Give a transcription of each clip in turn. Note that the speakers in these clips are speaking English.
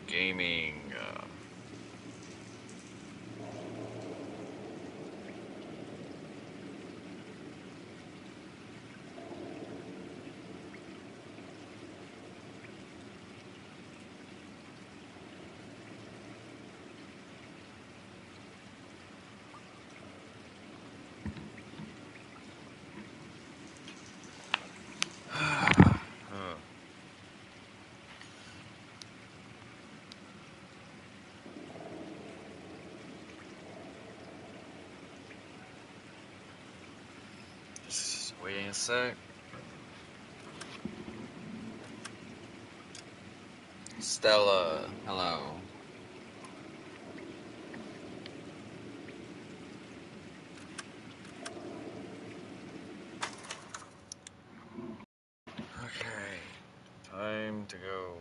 gaming. Just waiting a sec. Stella, hello. Okay, time to go.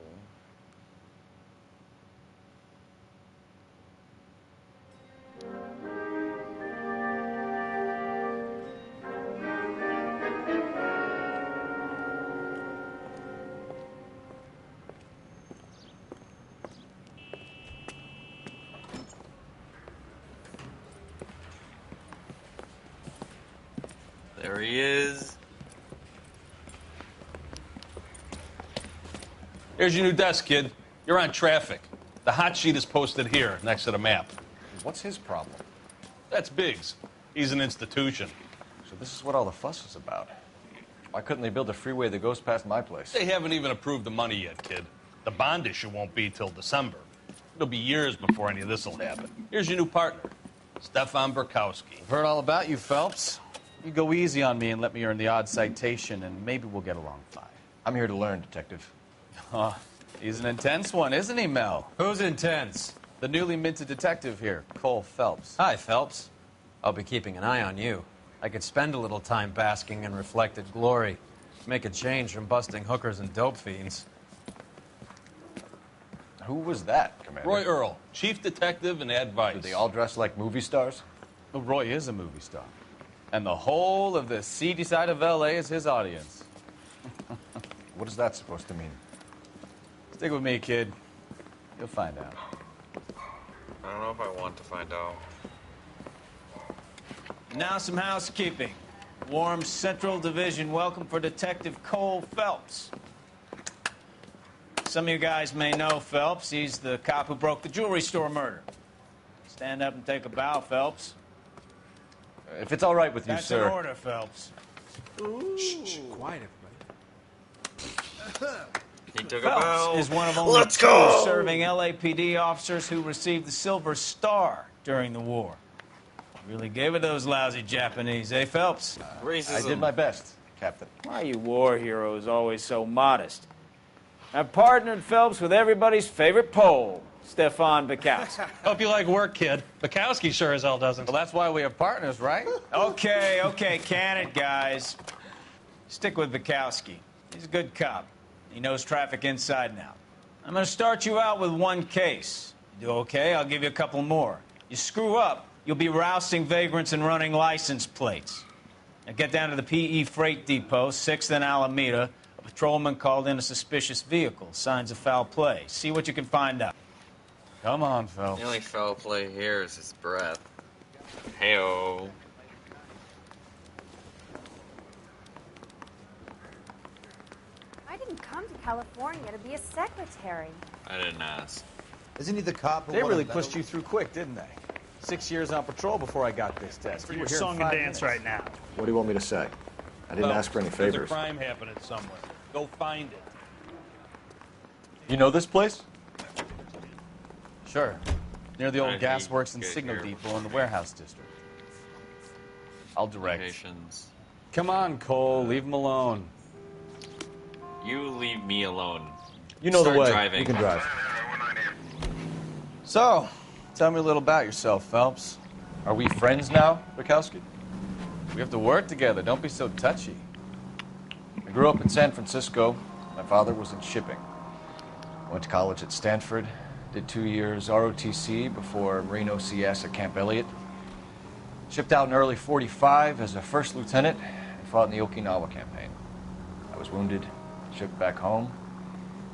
There he is. Here's your new desk, kid. You're on traffic. The hot sheet is posted here, next to the map. What's his problem? That's Biggs. He's an institution. So this is what all the fuss is about. Why couldn't they build a freeway that goes past my place? They haven't even approved the money yet, kid. The bond issue won't be till December. It'll be years before any of this will happen. Here's your new partner, Stefan Burkowski. I've heard all about you, Phelps. You go easy on me and let me earn the odd citation, and maybe we'll get along fine. I'm here to learn, Detective. He's an intense one, isn't he, Mel? Who's intense? The newly minted detective here, Cole Phelps. Hi, Phelps. I'll be keeping an eye on you. I could spend a little time basking in reflected glory. Make a change from busting hookers and dope fiends. Who was that, Commander? Roy Earl, chief detective and advice. Do they all dress like movie stars? Well, Roy is a movie star. And the whole of the seedy side of L.A. is his audience. What is that supposed to mean? Stick with me, kid. You'll find out. I don't know if I want to find out. Now some housekeeping. Warm Central Division welcome for Detective Cole Phelps. Some of you guys may know Phelps. He's the cop who broke the jewelry store murder. Stand up and take a bow, Phelps. If it's all right with you, That's sir. an order, Phelps. Shh, quiet, everybody. He took a Phelps bow. is one of only Let's two go! serving LAPD officers who received the Silver Star during the war. Really gave it those lousy Japanese, eh, Phelps? Racism. I did my best, Captain. Why are you war heroes always so modest? I've partnered Phelps with everybody's favorite Pole, Stefan Bukowski. Hope you like work, kid. Bukowski sure as hell doesn't. Well, that's why we have partners, right? Okay, can it, guys. Stick with Bukowski. He's a good cop. He knows traffic inside and out. I'm going to start you out with one case. You do okay, I'll give you a couple more. You screw up, you'll be rousting vagrants and running license plates. Now get down to the PE Freight Depot, 6th and Alameda. A patrolman called in a suspicious vehicle. Signs of foul play. See what you can find out. Come on, Phelps. The only foul play here is his breath. Heyo. I didn't come to California to be a secretary. I didn't ask. Isn't he the cop who They won a really medal? pushed you through quick, didn't they? 6 years on patrol before I got this test. For You your were here in song and 5 dance minutes. right now. What do you want me to say? I didn't ask for any There's favors. a crime happening somewhere. Go find it. You know this place? Sure. Near the old Alright, gas hey, works and good signal here. depot in the warehouse district. I'll direct. Locations. Come on, Cole. Leave him alone. You leave me alone. You know Start the way. driving. You can drive. So, tell me a little about yourself, Phelps. Are we friends now, Bukowski? We have to work together. Don't be so touchy. I grew up in San Francisco. My father was in shipping. Went to college at Stanford. Did 2 years ROTC before Marine OCS at Camp Elliott. Shipped out in early '45 as a first lieutenant and fought in the Okinawa campaign. I was wounded, shipped back home.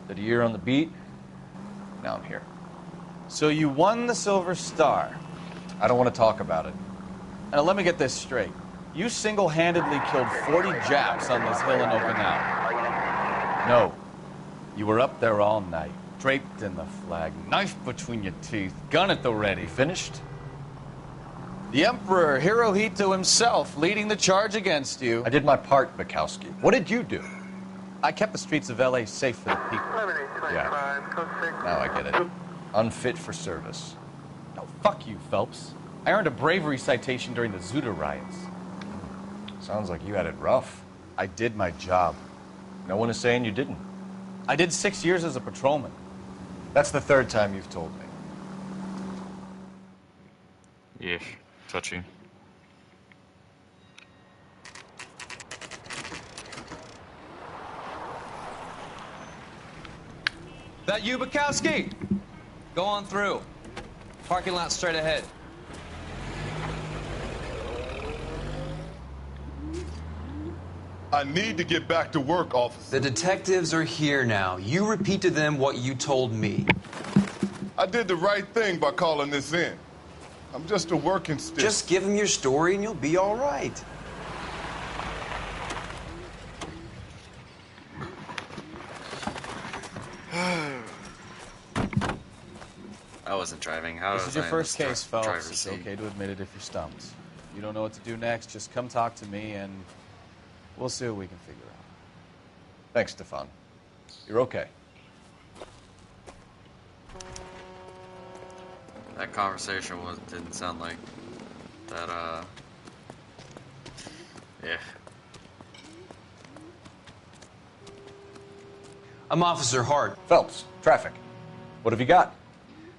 Did a year on the beat. now I'm here. So you won the Silver Star. I don't want to talk about it. Now let me get this straight. You single-handedly killed 40 Japs on this hill in Okinawa. No. You were up there all night, draped in the flag, knife between your teeth, gun at the ready. Finished? The Emperor Hirohito himself leading the charge against you. I did my part, Bukowski. What did you do? I kept the streets of L.A. safe for the people. Yeah. Now I get it. Unfit for service. No, fuck you, Phelps. I earned a bravery citation during the Zuda riots. Sounds like you had it rough. I did my job. No one is saying you didn't. I did 6 years as a patrolman. That's the third time you've told me. Yeah, touchy. That you, Bukowski? Go on through. Parking lot straight ahead. I need to get back to work, officer. The detectives are here now. You repeat to them what you told me. I did the right thing by calling this in. I'm just a working stick. Just give them your story and you'll be all right. I wasn't driving. How This was is your I in first the case, driver's Phelps. It's seat? okay to admit it if you're stumped. You don't know what to do next, just come talk to me and we'll see what we can figure out. Thanks, Stefan. You're okay. That conversation didn't sound like that, yeah. I'm Officer Hart. Phelps, traffic. What have you got?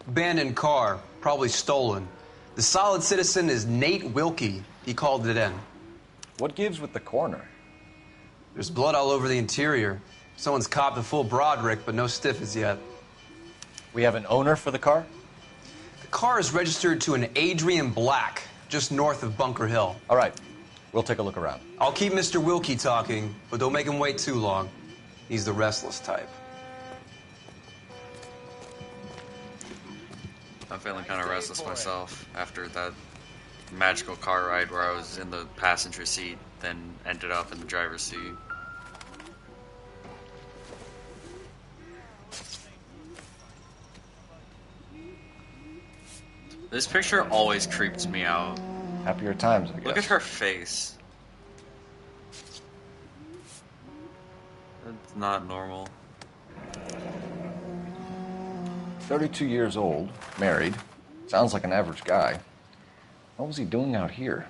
Abandoned car, probably stolen. The solid citizen is Nate Wilkie. He called it in. What gives with the coroner? There's blood all over the interior. Someone's copped a full Broderick, but no stiff as yet. We have an owner for the car? The car is registered to an Adrian Black, just north of Bunker Hill. All right. We'll take a look around. I'll keep Mr. Wilkie talking, but don't make him wait too long. He's the restless type. I'm feeling kind of restless myself after that magical car ride where I was in the passenger seat, then ended up in the driver's seat. This picture always creeps me out. Happier times, I guess. Look at her face. That's not normal. 32 years old, married. Sounds like an average guy. What was he doing out here?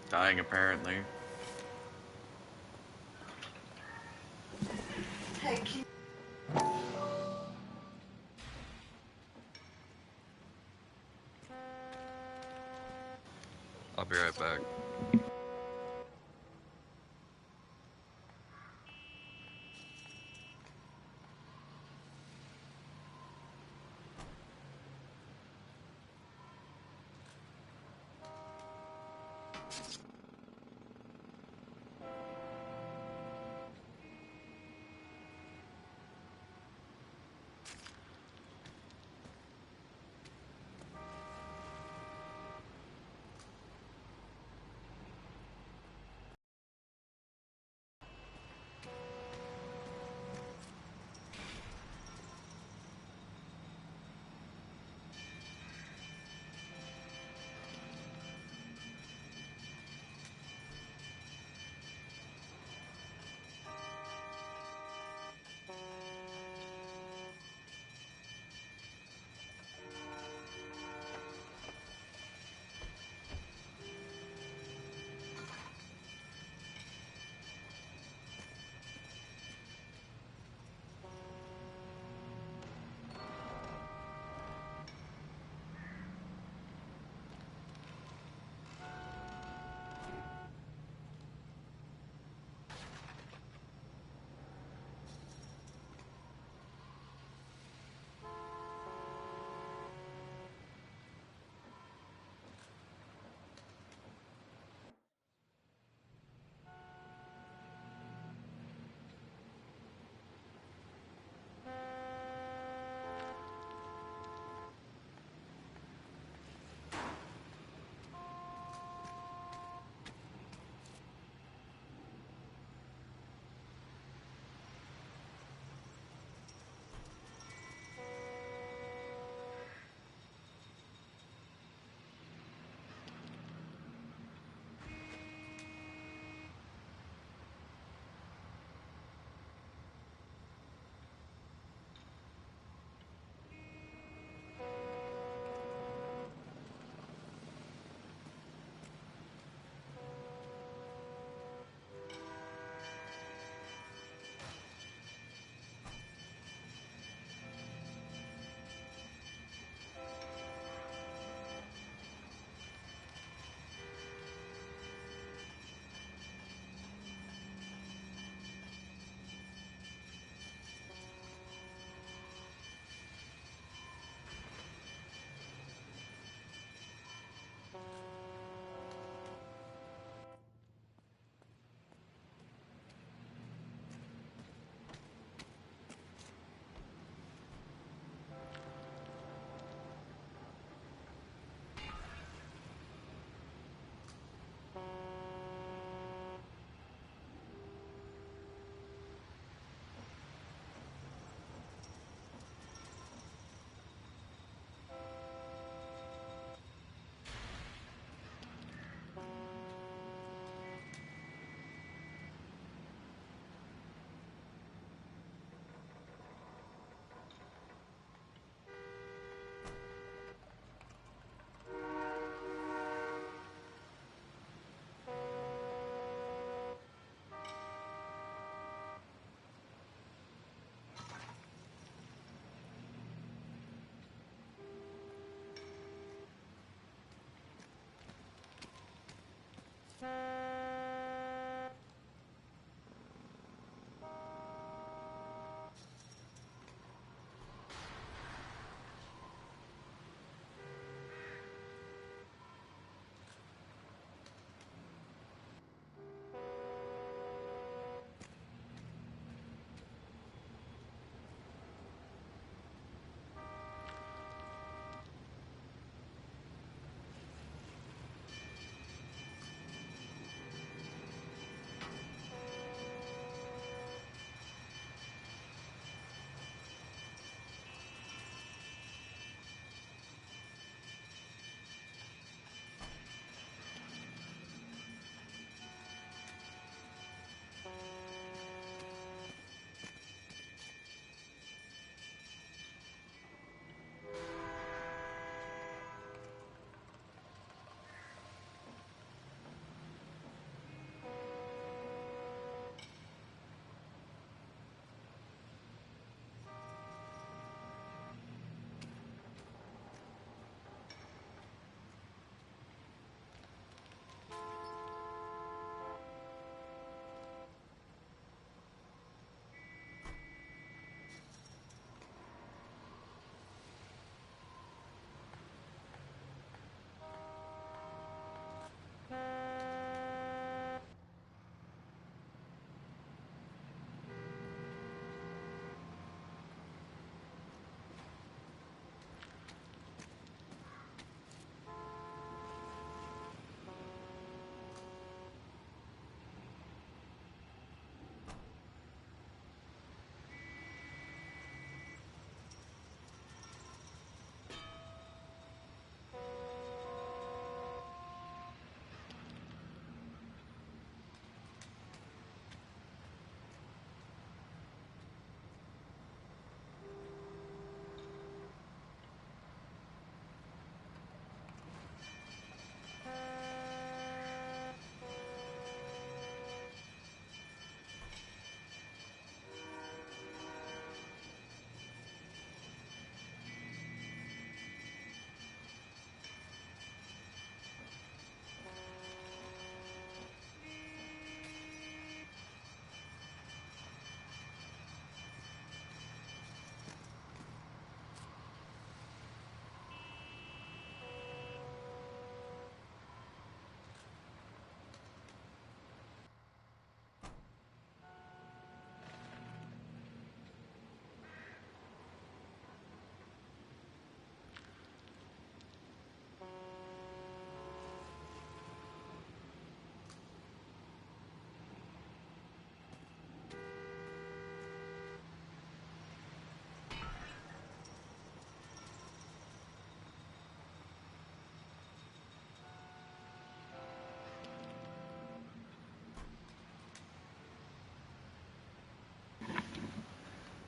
Dying, apparently. I'll be right back.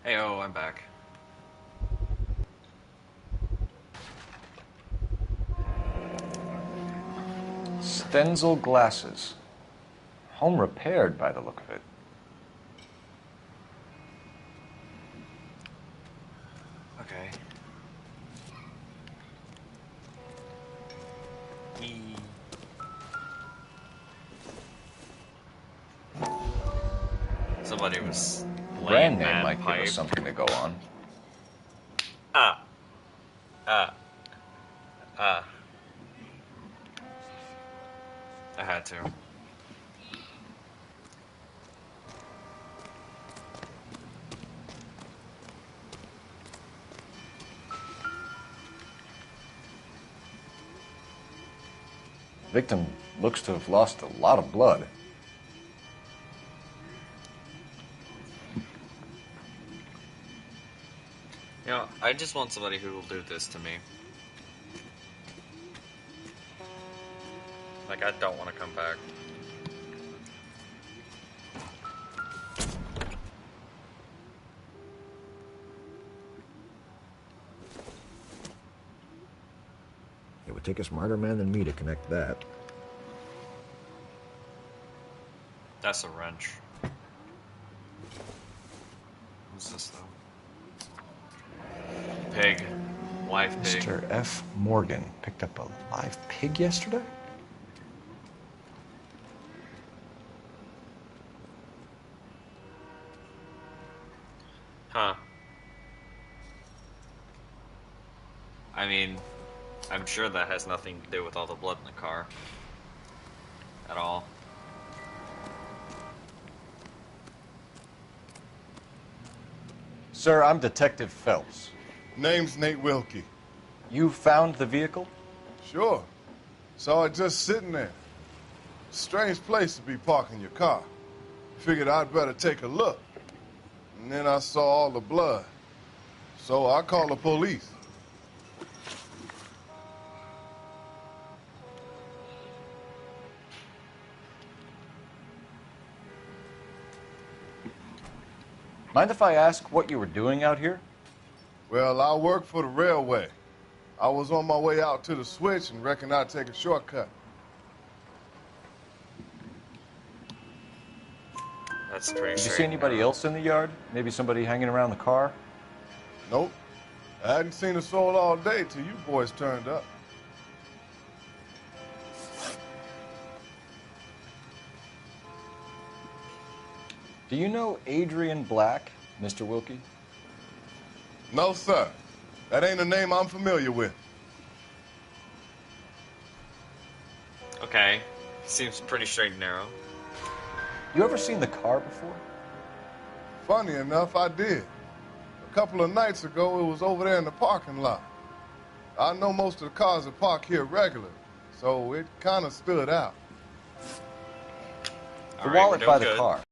Hey, oh, I'm back. Stenzel glasses. Home repaired by the look of it. Okay. Somebody was Brand laying name that might give pipe. us something to go on. I had to. Victim looks to have lost a lot of blood. You know, I just want somebody who will do this to me. Like, I don't want to come back. It would take a smarter man than me to connect that. That's a wrench. What's this, though? Pig. Live pig. Mr. F. Morgan picked up a live pig yesterday? Huh. I mean, I'm sure that has nothing to do with all the blood in the car. At all. Sir, I'm Detective Phelps. Name's Nate Wilkie. You found the vehicle? Sure. Saw it just sitting there. Strange place to be parking your car. Figured I'd better take a look. And then I saw all the blood. So I called the police. Mind if I ask what you were doing out here? Well, I work for the railway. I was on my way out to the switch and reckoned I'd take a shortcut. That's pretty Did you straight. see anybody else in the yard? Maybe somebody hanging around the car? Nope. I hadn't seen a soul all day till you boys turned up. Do you know Adrian Black, Mr. Wilkie? No, sir. That ain't a name I'm familiar with. Okay. Seems pretty straight and narrow. You ever seen the car before? Funny enough, I did. A couple of nights ago, it was over there in the parking lot. I know most of the cars are parked here regularly, so it kind of stood out. The wallet by the car. Was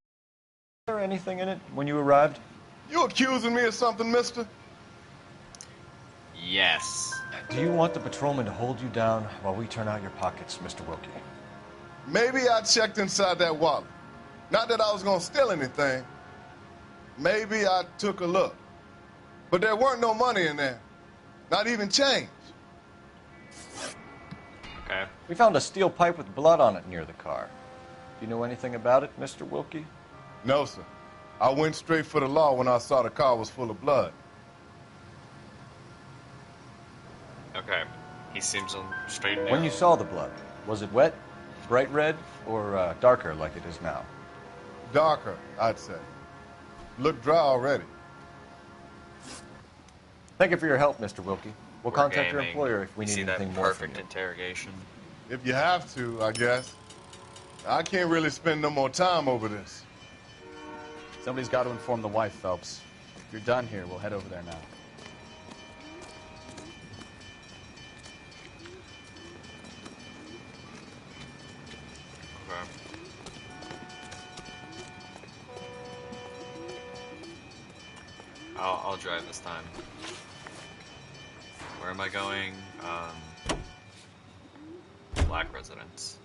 there anything in it when you arrived? You accusing me of something, mister? Yes. Do you want the patrolman to hold you down while we turn out your pockets, Mr. Wilkie? Maybe I checked inside that wallet. Not that I was going to steal anything. Maybe I took a look. But there weren't no money in there. Not even change. Okay. We found a steel pipe with blood on it near the car. Do you know anything about it, Mr. Wilkie? No, sir. I went straight for the law when I saw the car was full of blood. Okay. He seems on straight and narrow. When you saw the blood, was it wet, bright red, or darker like it is now? Darker, I'd say. Looked dry already. Thank you for your help, Mr. Wilkie. We'll We're contact your gaming. employer if we See need that anything more from perfect you. interrogation. If you have to, I guess. I can't really spend no more time over this. Somebody's got to inform the wife, Phelps. If you're done here, we'll head over there now. Okay. I'll drive this time. Where am I going? Black residence.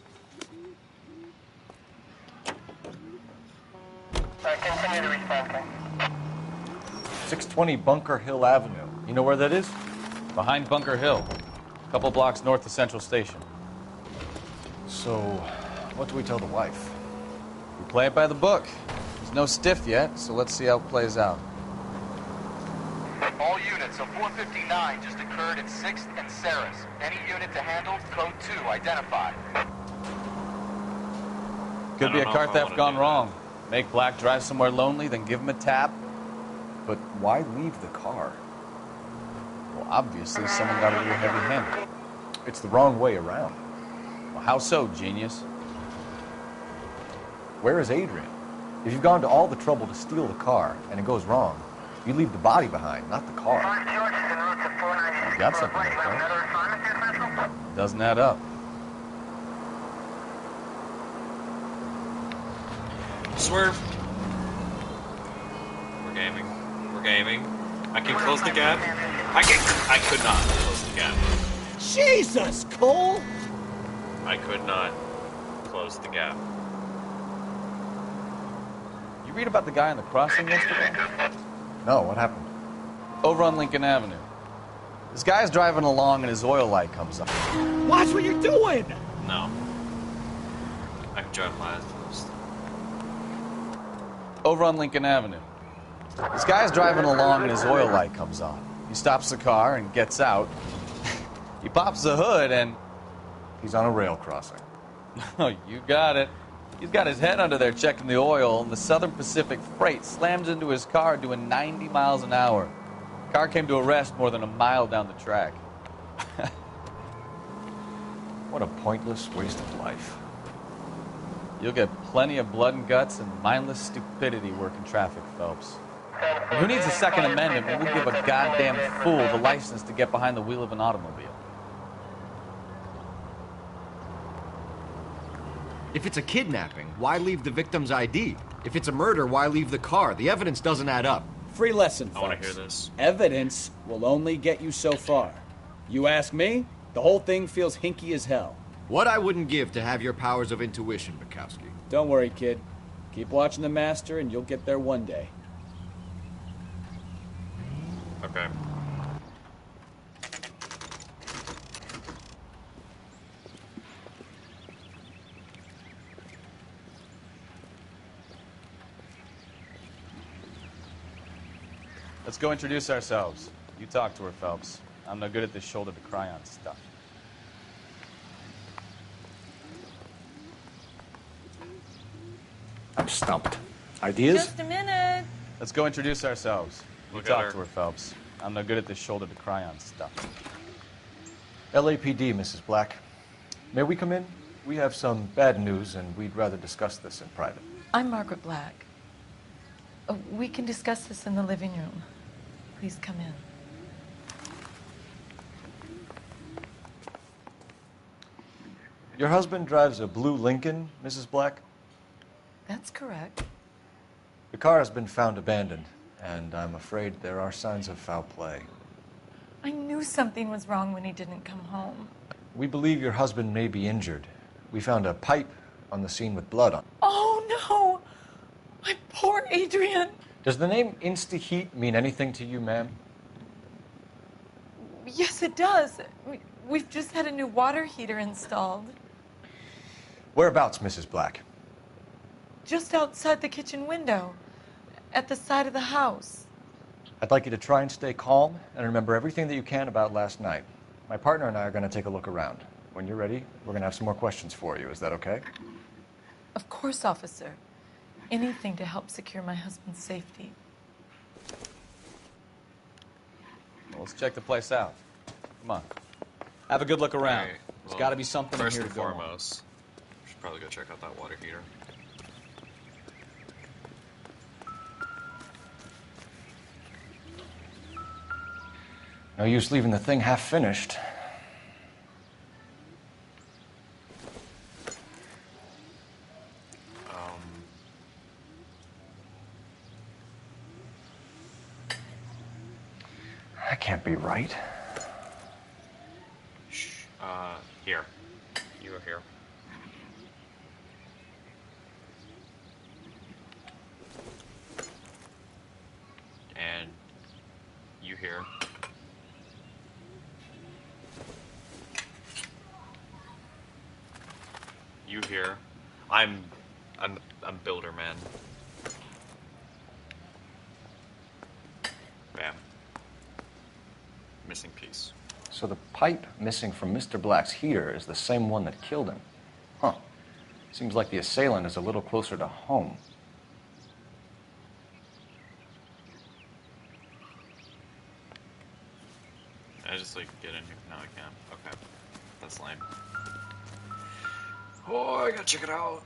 Continue to respond, 620 Bunker Hill Avenue. You know where that is? Behind Bunker Hill, a couple blocks north of Central Station. So, what do we tell the wife? We play it by the book. There's no stiff yet, so let's see how it plays out. All units, a 459 just occurred at 6th and Saris. Any unit to handle, code 2, identified. Could be a car theft gone wrong. Make Black drive somewhere lonely, then give him a tap. But why leave the car? Well, obviously, someone got a little heavy-handed. It's the wrong way around. Well, how so, genius? Where is Adrian? If you've gone to all the trouble to steal the car and it goes wrong, you leave the body behind, not the car. You got something like that. Doesn't add up. Swerve. We're gaming. We're gaming. I can close the gap. I could not close the gap. Jesus, Cole! I could not close the gap. You read about the guy on the crossing yesterday? No, what happened? Over on Lincoln Avenue. This guy's driving along and his oil light comes on. Watch what you're doing! No. I can drive my eyes closed. Over on Lincoln Avenue. This guy's driving along and his oil light comes on. He stops the car and gets out. He pops the hood and... He's on a rail crossing. Oh, you got it. He's got his head under there checking the oil, and the Southern Pacific Freight slams into his car doing 90 miles an hour. The car came to a rest more than a mile down the track. What a pointless waste of life. You'll get plenty of blood and guts and mindless stupidity working traffic, Phelps. And who needs a Second Amendment when we give a goddamn fool the license to get behind the wheel of an automobile? If it's a kidnapping, why leave the victim's ID? If it's a murder, why leave the car? The evidence doesn't add up. Free lesson, I want to folks. hear this. Evidence will only get you so far. You ask me, the whole thing feels hinky as hell. What I wouldn't give to have your powers of intuition, Bukowski. Don't worry, kid. Keep watching the master and you'll get there one day. Okay. Let's go introduce ourselves. You talk to her, Phelps. I'm no good at this shoulder to cry on stuff. I'm stumped. Ideas? Just a minute. Let's go introduce ourselves. You Look at talk her. to her, Phelps. I'm no good at this shoulder to cry on stuff. LAPD, Mrs. Black. May we come in? We have some bad news, and we'd rather discuss this in private. I'm Margaret Black. We can discuss this in the living room. Please come in. Your husband drives a blue Lincoln, Mrs. Black? That's correct. The car has been found abandoned, and I'm afraid there are signs of foul play. I knew something was wrong when he didn't come home. We believe your husband may be injured. We found a pipe on the scene with blood on it. Oh, no! My poor Adrian! Does the name InstaHeat mean anything to you, ma'am? Yes, it does. We've just had a new water heater installed. Whereabouts, Mrs. Black? Just outside the kitchen window, at the side of the house. I'd like you to try and stay calm and remember everything that you can about last night. My partner and I are going to take a look around. When you're ready, we're going to have some more questions for you. Is that okay? Of course, officer. Anything to help secure my husband's safety. Well, let's check the place out. Come on. Have a good look around. Right, There's well, got to be something in first here and to go on. foremost, we should probably go check out that water heater. No use leaving the thing half finished. That can't be right. Shh. Here. You go here. And here. You here. I'm Builder Man. Bam. Missing piece. So the pipe missing from Mr. Black's heater is the same one that killed him. Huh. Seems like the assailant is a little closer to home. I just like get in here. No, I can't. Okay. That's lame. Oh, I gotta check it out.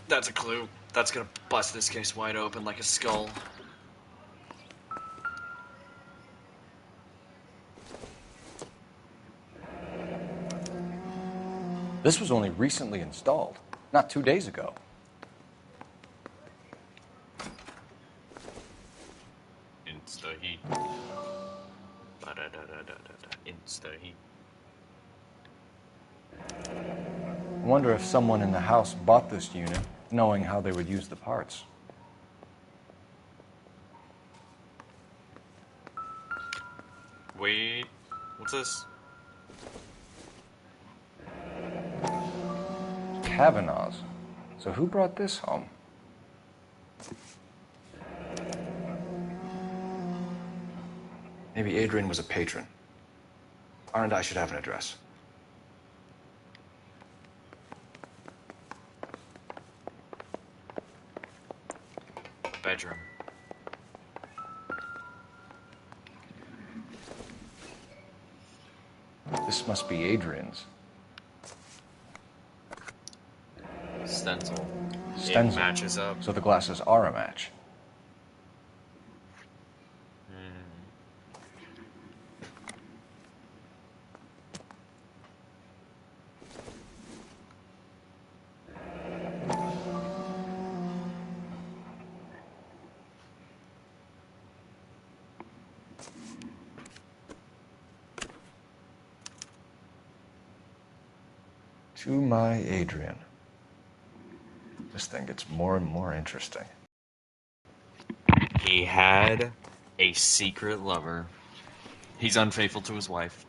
That's a clue. That's gonna bust this case wide open like a skull. This was only recently installed, not 2 days ago. Insta heat. Insta heat. I wonder if someone in the house bought this unit, knowing how they would use the parts. Wait, what's this? Kavanaugh's. So who brought this home? Maybe Adrian was a patron. R&I should have an address. Bedroom. This must be Adrian's. Stencil. Stencil. It matches up. So the glasses are a match. To my Adrian. This thing gets more and more interesting. He had a secret lover. He's unfaithful to his wife.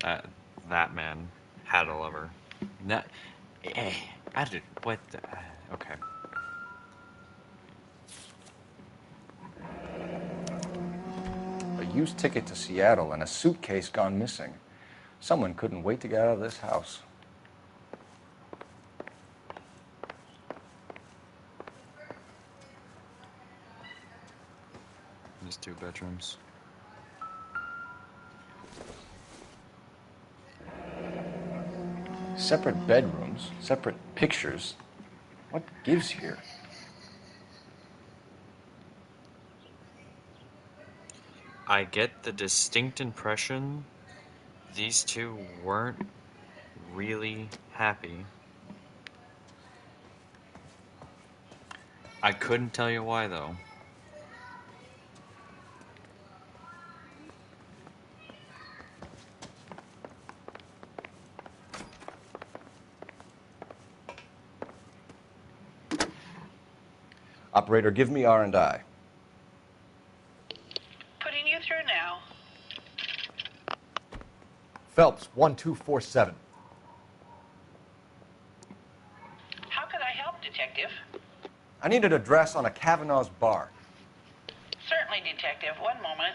That man had a lover. No, I did what? Okay. A used ticket to Seattle and a suitcase gone missing. Someone couldn't wait to get out of this house. There's 2 bedrooms. Separate bedrooms, separate pictures. What gives here? I get the distinct impression these two weren't really happy. I couldn't tell you why, though. Operator, give me R&I. Putting you through now. Phelps, 1247. How can I help, Detective? I need an address on a Kavanaugh's bar. Certainly, Detective. One moment.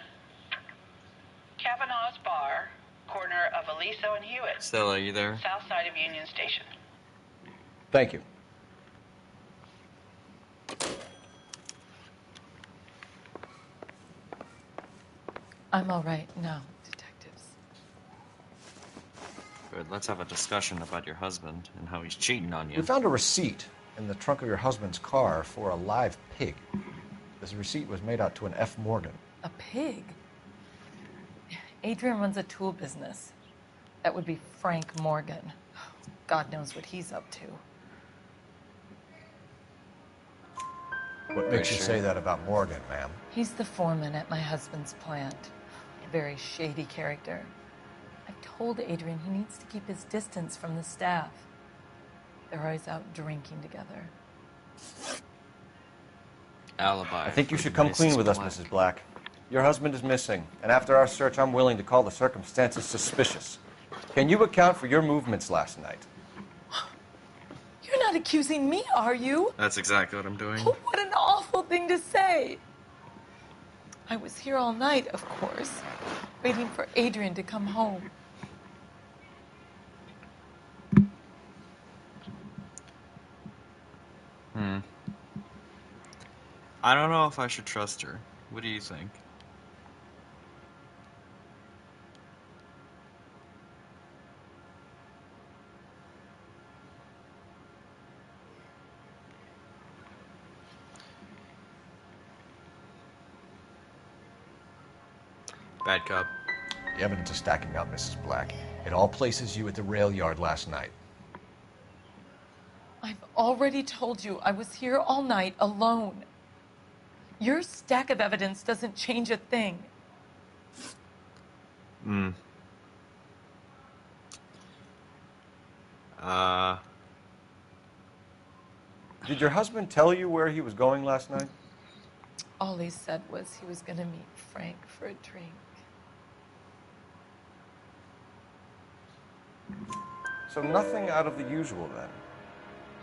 Kavanaugh's Bar, corner of Aliso and Hewitt. Stella, are you there? South side of Union Station. Thank you. I'm all right now, detectives. Good. Let's have a discussion about your husband and how he's cheating on you. We found a receipt in the trunk of your husband's car for a live pig. This receipt was made out to an F. Morgan. A pig? Adrian runs a tool business. That would be Frank Morgan. God knows what he's up to. What makes you say that about Morgan, ma'am? He's the foreman at my husband's plant. A very shady character. I've told Adrian he needs to keep his distance from the staff. They're always out drinking together. Alibi. I think you should come clean with us, Mrs. Black. Your husband is missing, and after our search, I'm willing to call the circumstances suspicious. Can you account for your movements last night? You're not accusing me, are you? That's exactly what I'm doing. Oh, what an awful thing to say. I was here all night, of course, waiting for Adrian to come home. I don't know if I should trust her. What do you think? Bad cop. The evidence is stacking up, Mrs. Black. It all places you at the rail yard last night. I've already told you I was here all night alone. Your stack of evidence doesn't change a thing. Did your husband tell you where he was going last night? All he said was he was going to meet Frank for a drink. So nothing out of the usual then?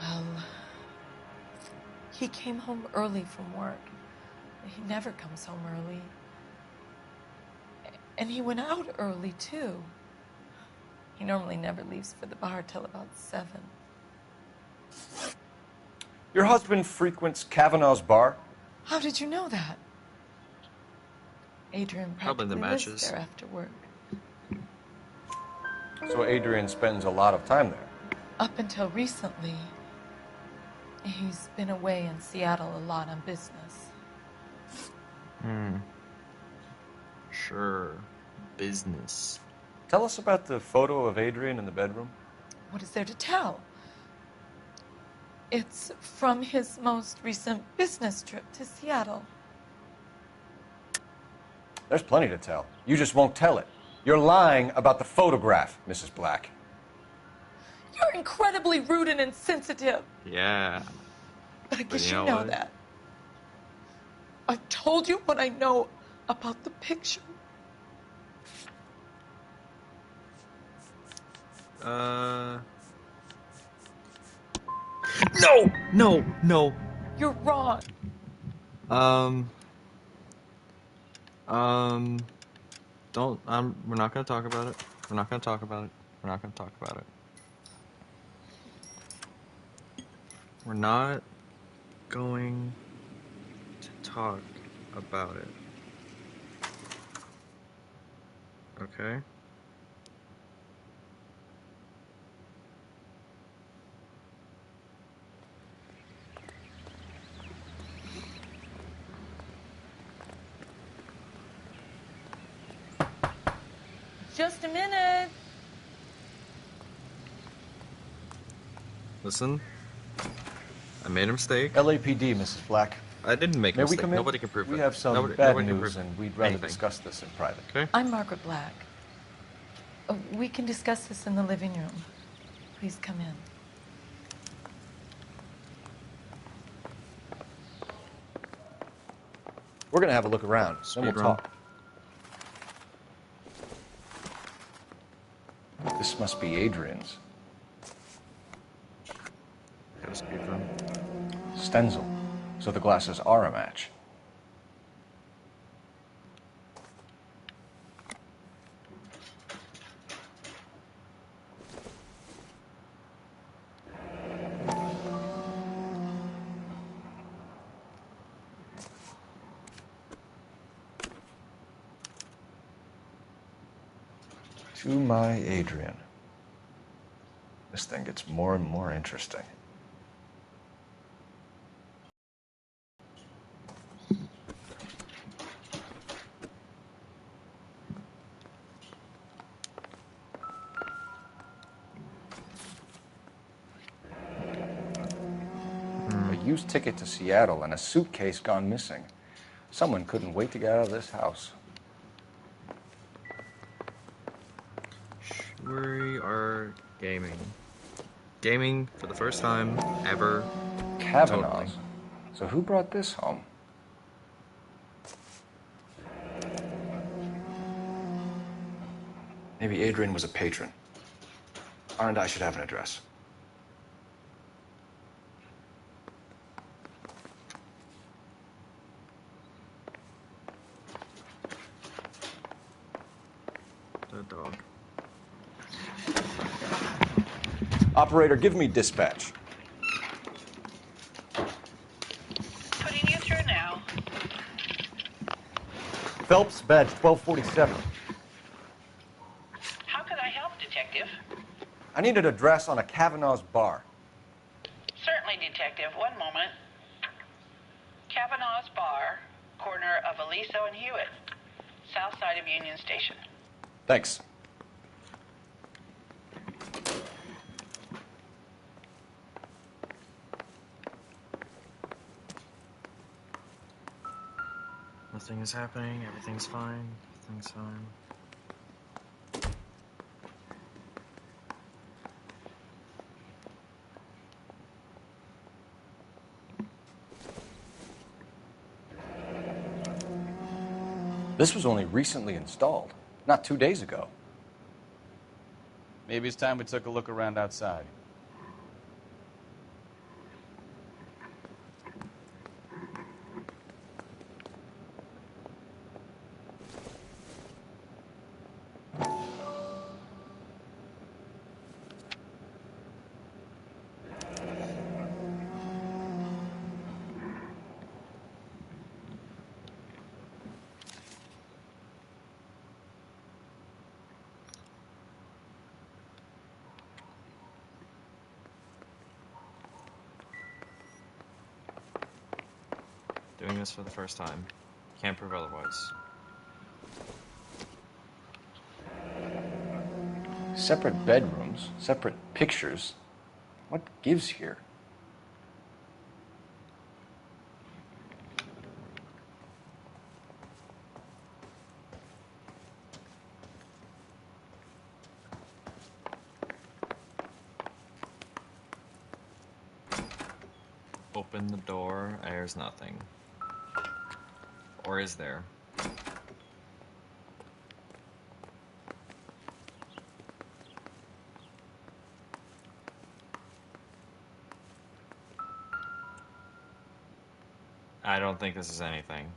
Well, he came home early from work. He never comes home early. And he went out early, too. He normally never leaves for the bar till about 7. Your husband frequents Kavanaugh's bar? How did you know that? Adrian Probably the practically lives matches. there after work. So Adrian spends a lot of time there. Up until recently, he's been away in Seattle a lot on business. Sure. Business. Tell us about the photo of Adrian in the bedroom. What is there to tell? It's from his most recent business trip to Seattle. There's plenty to tell. You just won't tell it. You're lying about the photograph, Mrs. Black. You're incredibly rude and insensitive. Yeah. But I guess you you know know what? that. I've told you what I know about the picture. No. You're wrong. We're not gonna talk about it. We're not gonna talk about it. We're not gonna talk about it. We're not going to talk about it. Okay? Just a minute. Listen, I made a mistake. LAPD, Mrs. Black. I didn't make a May we mistake. come in? Nobody can prove it. We have some Nobody bad can news, prove and we'd rather anything. discuss this in private. Okay? I'm Margaret Black. We can discuss this in the living room. Please come in. We're gonna have a look around, then we'll Speed run. talk. This must be Adrian's. Got a speed run. Stenzel. So the glasses are a match. To my Adrian. This thing gets more and more interesting. A used ticket to Seattle and a suitcase gone missing. Someone couldn't wait to get out of this house. We are gaming. Gaming for the first time ever. Kavanaugh's. Totally. So who brought this home? Maybe Adrian was a patron. And I should have an address. The dog. Operator, give me dispatch. Putting you through now. Phelps, badge 1247. How can I help, Detective? I need an address on a Kavanaugh's bar. Certainly, Detective. One moment. Kavanaugh's Bar, corner of Aliso and Hewitt, south side of Union Station. Thanks. Nothing is happening. Everything's fine. Everything's fine. This was only recently installed, not 2 days ago. Maybe it's time we took a look around outside. Doing this for the first time. Can't prove otherwise. Separate bedrooms, separate pictures. What gives here? Open the door. There's nothing. Or is there? I don't think this is anything.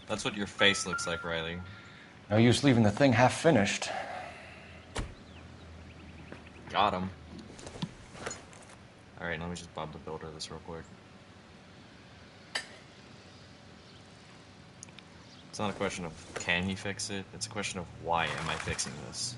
That's what your face looks like, Riley. No use leaving the thing half finished. Got him. Alright, let me just Bob the Builder this real quick. It's not a question of can he fix it, it's a question of why am I fixing this?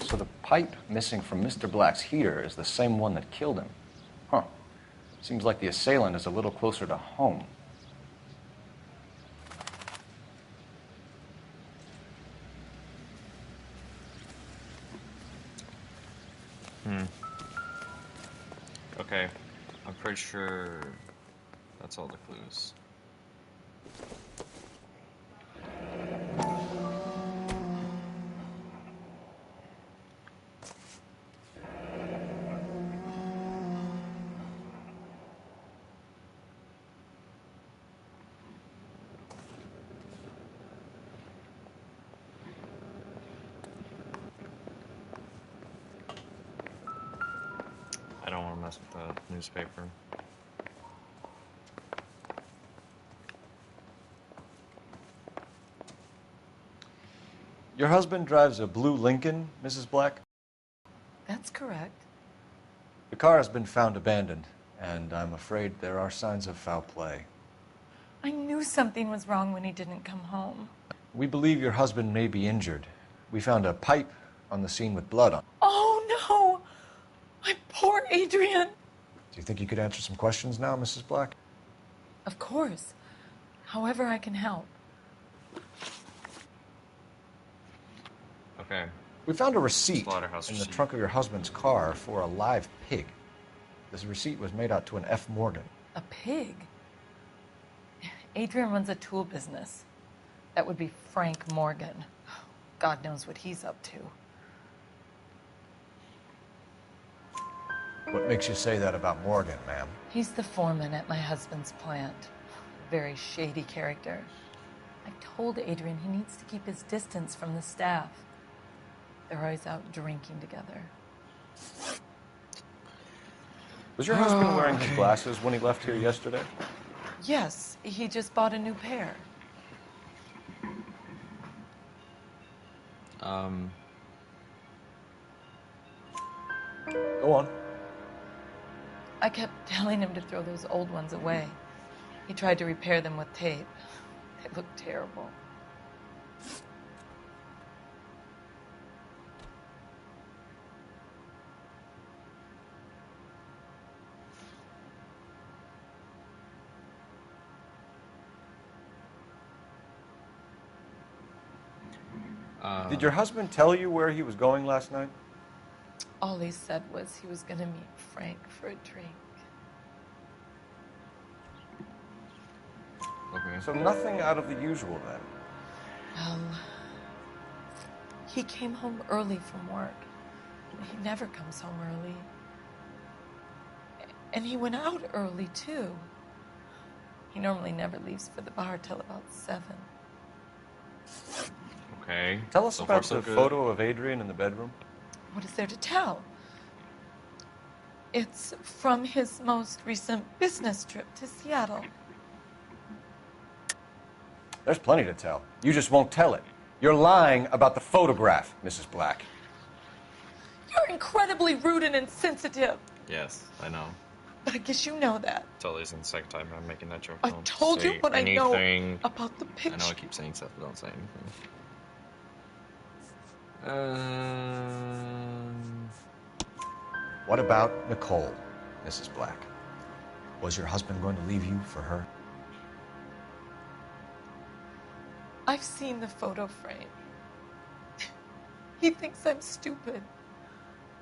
So the pipe missing from Mr. Black's heater is the same one that killed him. Huh. Seems like the assailant is a little closer to home. Okay, I'm pretty sure that's all the clues. I don't want to mess with the newspaper. Your husband drives a blue Lincoln, Mrs. Black? That's correct. The car has been found abandoned, and I'm afraid there are signs of foul play. I knew something was wrong when he didn't come home. We believe your husband may be injured. We found a pipe on the scene with blood on it. Oh, no! My poor Adrian! Do you think you could answer some questions now, Mrs. Black? Of course. However I can help. Okay. We found a receipt Slaughterhouse in the receipt. trunk of your husband's car for a live pig. This receipt was made out to an F. Morgan. A pig? Adrian runs a tool business. That would be Frank Morgan. God knows what he's up to. What makes you say that about Morgan, ma'am? He's the foreman at my husband's plant. Very shady character. I've told Adrian he needs to keep his distance from the staff. They're always out drinking together. Was your husband wearing his glasses when he left here yesterday? Yes, he just bought a new pair. Go on. I kept telling him to throw those old ones away. He tried to repair them with tape. They looked terrible. Did your husband tell you where he was going last night? All he said was he was going to meet Frank for a drink. Okay. So nothing out of the usual then? Well, he came home early from work. He never comes home early. And he went out early, too. He normally never leaves for the bar till about 7. Okay. Tell us So far, about so the good. photo of Adrian in the bedroom. What is there to tell? It's from his most recent business trip to Seattle. There's plenty to tell. You just won't tell it. You're lying about the photograph, Mrs. Black. You're incredibly rude and insensitive. Yes, I know. But I guess you know that. Totally isn't the second time I'm making that joke. I Don't told you say what I know anything. about the I know I picture. keep saying stuff, but don't say anything. What about Nicole, Mrs. Black? Was your husband going to leave you for her? I've seen the photo frame. He thinks I'm stupid.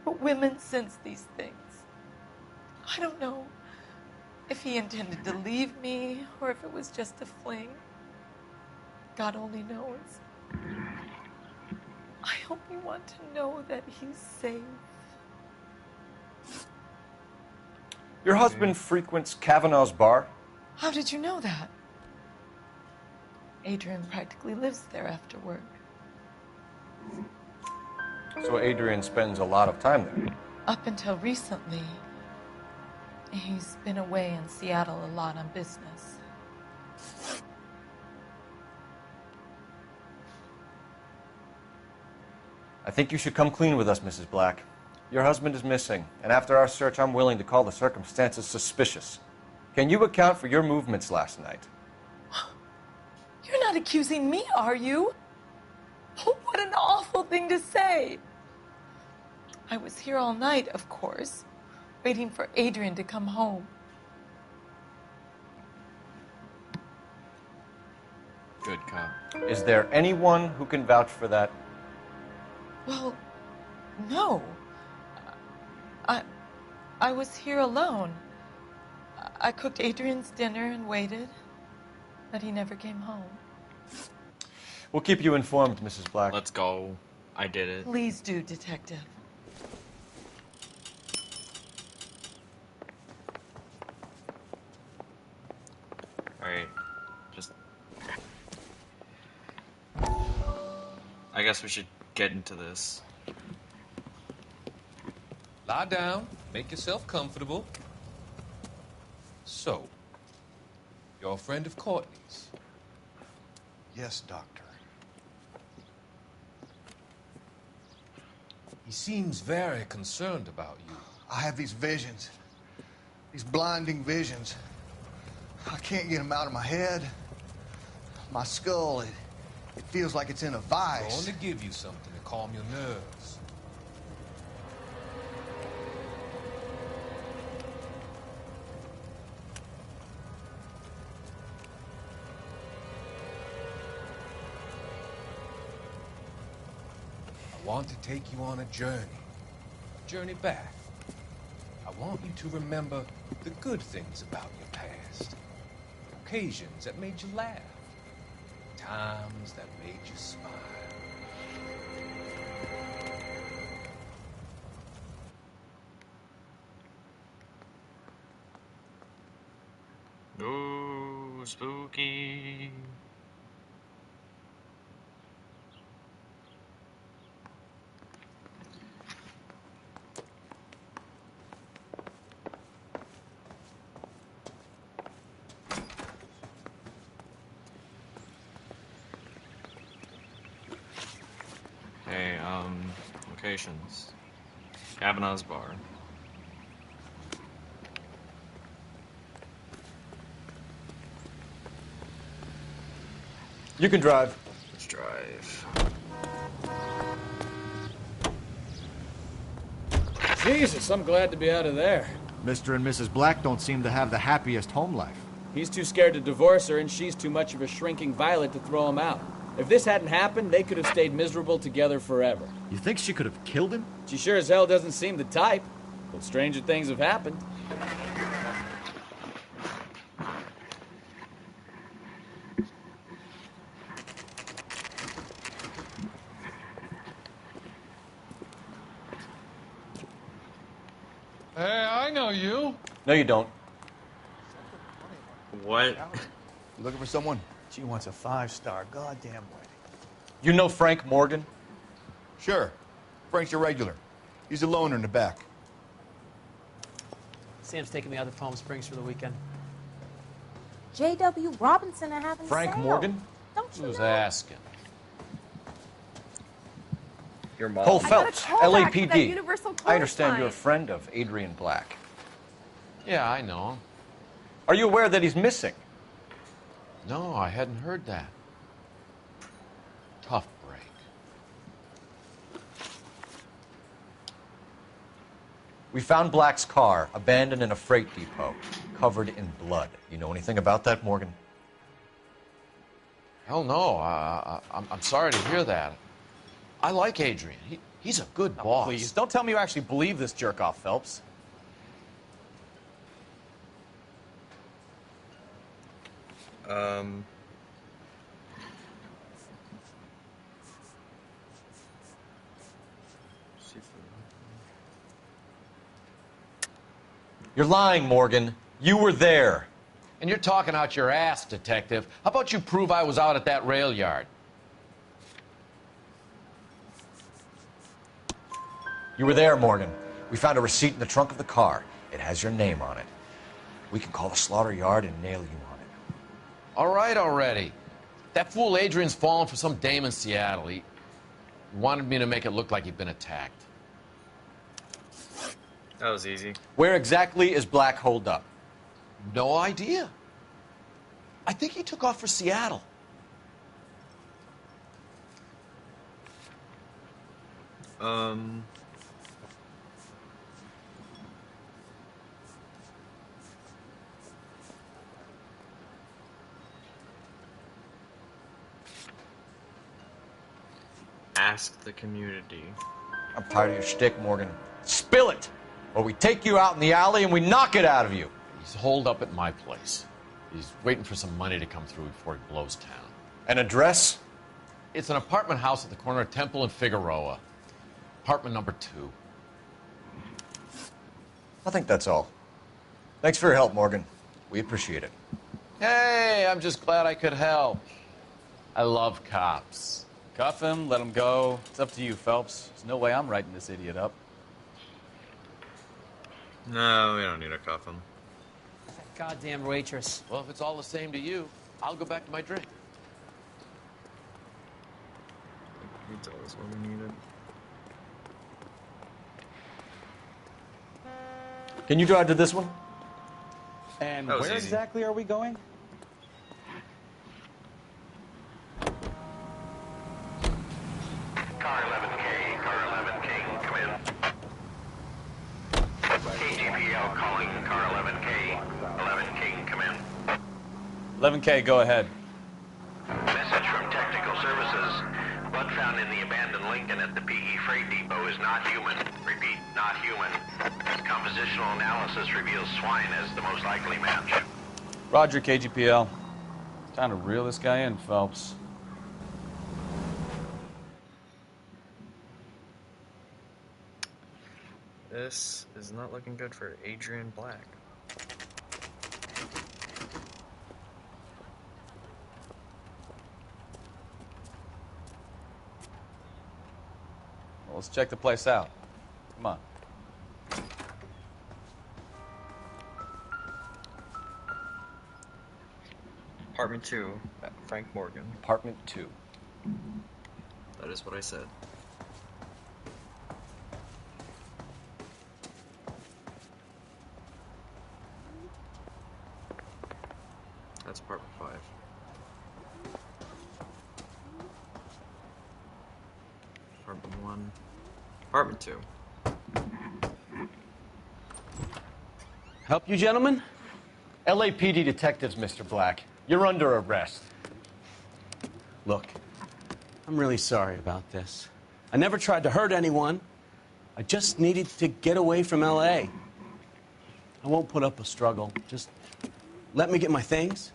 But women sense these things. I don't know if he intended to leave me or if it was just a fling. God only knows. I hope you want to know that he's safe. Your husband frequents Kavanaugh's bar? How did you know that? Adrian practically lives there after work. So Adrian spends a lot of time there. Up until recently, he's been away in Seattle a lot on business. I think you should come clean with us, Mrs. Black. Your husband is missing, and after our search, I'm willing to call the circumstances suspicious. Can you account for your movements last night? You're not accusing me, are you? Oh, what an awful thing to say. I was here all night, of course, waiting for Adrian to come home. Good cop. Is there anyone who can vouch for that? Well, no. I was here alone. I cooked Adrian's dinner and waited, but he never came home. We'll keep you informed, Mrs. Black. Let's go. I did it. Please do, Detective. Alright. Just. I guess we should get into this. Lie down, make yourself comfortable. So, you're a friend of Courtney's? Yes, Doctor. He seems very concerned about you. I have these visions. These blinding visions. I can't get them out of my head. My skull, it feels like it's in a I'm vice. going to give you something to calm your nerves. I want to take you on a journey back. I want you to remember the good things about your past. occasions that made you laugh. Times that made you smile. Ooh, spooky. Hey, locations. Kavanaugh's Bar. You can drive. Let's drive. Jesus, I'm glad to be out of there. Mr. and Mrs. Black don't seem to have the happiest home life. He's too scared to divorce her, and she's too much of a shrinking violet to throw him out. If this hadn't happened, they could have stayed miserable together forever. You think she could have killed him? She sure as hell doesn't seem the type. But stranger things have happened. Hey, I know you. No, you don't. What? You looking for someone? She wants a 5-star goddamn wedding. You know Frank Morgan? Sure. Frank's a regular. He's a loner in the back. Sam's taking me out to Palm Springs for the weekend. J.W. Robinson are having Frank sale. Morgan? Don't you Who's know? asking? Your mom. Cole I got a Phelps, call back for that LAPD. Universal I understand Clothesline. you're a friend of Adrian Black. Yeah, I know him. Are you aware that he's missing? No, I hadn't heard that. Tough break. We found Black's car abandoned in a freight depot, covered in blood. You know anything about that, Morgan? Hell no. I'm sorry to hear that. I like Adrian. He's a good boss. Please, don't tell me you actually believe this jerk-off, Phelps. You're lying, Morgan. You were there. And you're talking out your ass, detective. How about you prove I was out at that rail yard? You were there, Morgan. We found a receipt in the trunk of the car. It has your name on it. We can call the slaughter yard and nail you on it. All right already. That fool Adrian's fallen for some dame in Seattle. He wanted me to make it look like he'd been attacked. That was easy. Where exactly is Black holed up? No idea. I think he took off for Seattle. Ask the community. I'm tired of your shtick, Morgan. Spill it! Or we take you out in the alley and we knock it out of you. He's holed up at my place. He's waiting for some money to come through before he blows town. An address? It's an apartment house at the corner of Temple and Figueroa. Apartment number 2. I think that's all. Thanks for your help, Morgan. We appreciate it. Hey, I'm just glad I could help. I love cops. Cuff him, let him go. It's up to you, Phelps. There's no way I'm writing this idiot up. No, we don't need to cuff him. That goddamn waitress. Well, if it's all the same to you, I'll go back to my drink. He told us what we needed. Can you drive to this one? And That was where easy. exactly are we going? Car 11K, car 11K, come in. KGPL calling car 11K. 11K, come in. 11K, go ahead. Message from Technical Services. Blood found in the abandoned Lincoln at the PE Freight Depot is not human. Repeat, not human. Compositional analysis reveals swine as the most likely match. Roger, KGPL. Time to reel this guy in, Phelps. This is not looking good for Adrian Black. Well, let's check the place out. Come on. Apartment 2, Frank Morgan. Apartment 2. That is what I said. That's apartment 5. Apartment 1. Apartment 2. Help you, gentlemen? LAPD detectives, Mr. Black. You're under arrest. Look, I'm really sorry about this. I never tried to hurt anyone. I just needed to get away from L.A. I won't put up a struggle. Just let me get my things.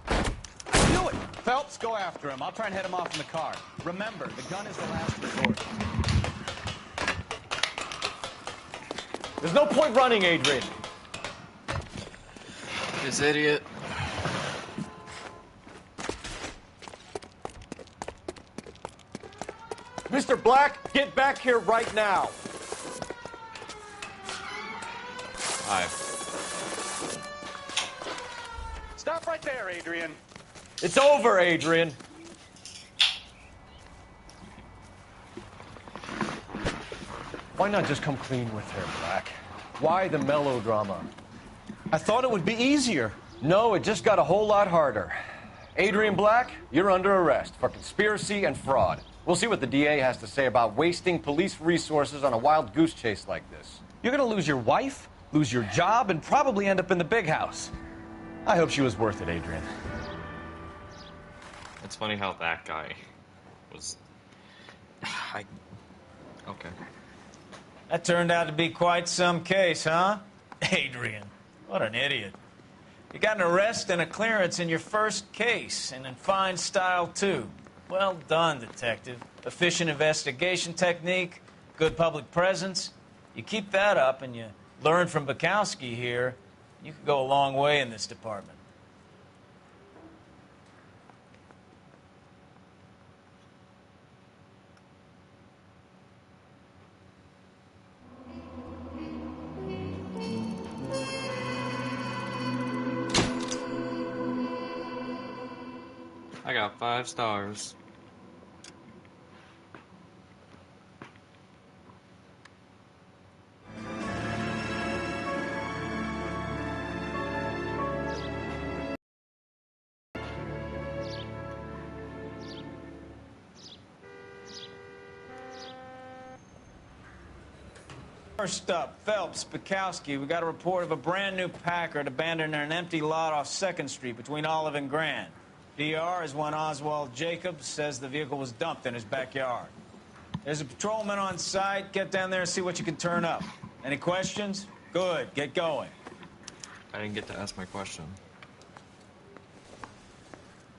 Do it! Phelps, go after him. I'll try and head him off in the car. Remember, the gun is the last resort. There's no point running, Adrian. This idiot. Mr. Black, get back here right now. Hi. Stop right there, Adrian. It's over, Adrian. Why not just come clean with her, Black? Why the melodrama? I thought it would be easier. No, it just got a whole lot harder. Adrian Black, you're under arrest for conspiracy and fraud. We'll see what the DA has to say about wasting police resources on a wild goose chase like this. You're gonna lose your wife, lose your job, and probably end up in the big house. I hope she was worth it, Adrian. It's funny how that guy was... Okay. That turned out to be quite some case, huh? Adrian, what an idiot. You got an arrest and a clearance in your first case, and in fine style, too. Well done, detective. Efficient investigation technique, good public presence. You keep that up and you learn from Bukowski here, you could go a long way in this department. I got 5 stars. First up, Phelps, Bukowski. We got a report of a brand new Packard abandoned in an empty lot off 2nd Street between Olive and Grand. DR is one Oswald Jacobs, says the vehicle was dumped in his backyard. There's a patrolman on site. Get down there and see what you can turn up. Any questions? Good. Get going. I didn't get to ask my question.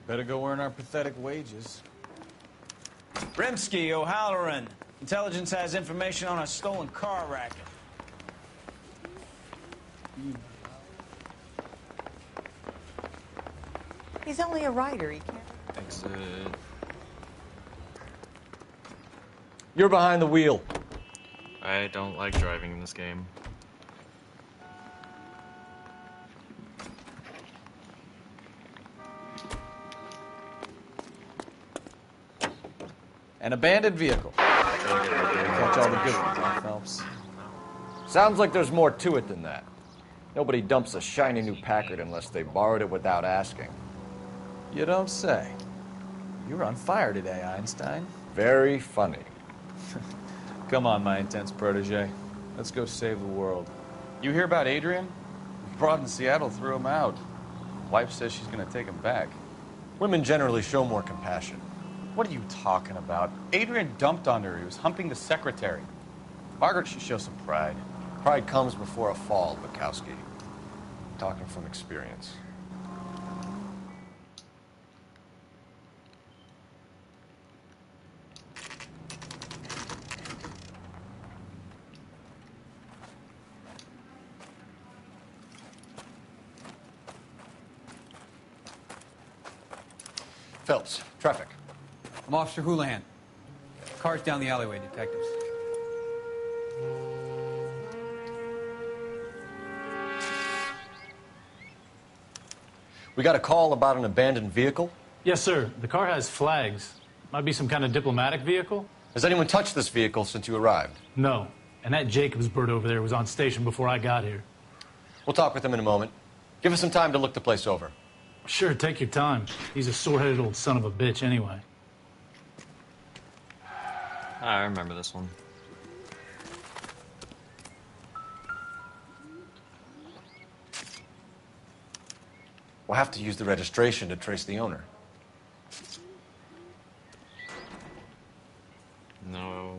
Better go earn our pathetic wages. Rimsky, O'Halloran. Intelligence has information on a stolen car racket. He's only a writer. He can't. Exit. You're behind the wheel. I don't like driving in this game. An abandoned vehicle. Catch all the good ones, huh, Phelps? Sounds like there's more to it than that. Nobody dumps a shiny new Packard unless they borrowed it without asking. You don't say. You're on fire today, Einstein. Very funny. Come on, my intense protege. Let's go save the world. You hear about Adrian? Broad in Seattle threw him out. Wife says she's gonna take him back. Women generally show more compassion. What are you talking about? Adrian dumped on her. He was humping the secretary. Margaret should show some pride. Pride comes before a fall, Bukowski. talking from experience. Phelps, traffic. I'm Officer Houlihan. Car's down the alleyway, detectives. We got a call about an abandoned vehicle. Yes, sir. The car has flags. Might be some kind of diplomatic vehicle. Has anyone touched this vehicle since you arrived? No. And that Jacobs bird over there was on station before I got here. We'll talk with him in a moment. Give us some time to look the place over. Sure, take your time. He's a sore-headed old son of a bitch anyway. I remember this one. We'll have to use the registration to trace the owner. No.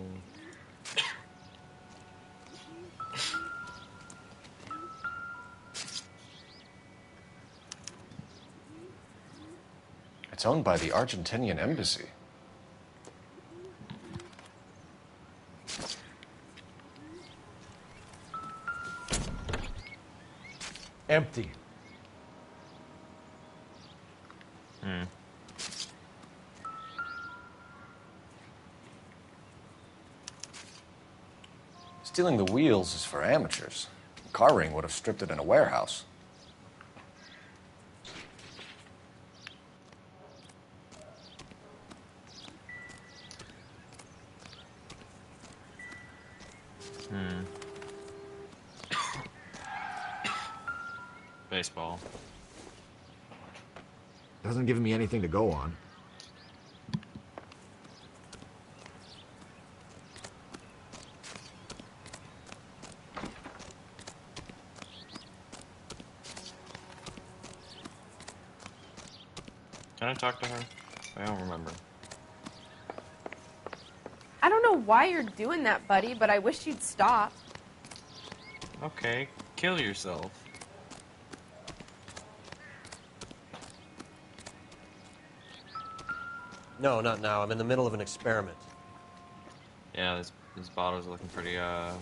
It's owned by the Argentinian embassy. Empty. Stealing the wheels is for amateurs. Car Ring would have stripped it in a warehouse. Baseball. Doesn't give me anything to go on. Can I talk to her? I don't remember. I don't know why you're doing that, buddy, but I wish you'd stop. Okay, kill yourself. No, not now. I'm in the middle of an experiment. Yeah, this bottle's looking pretty, yeah.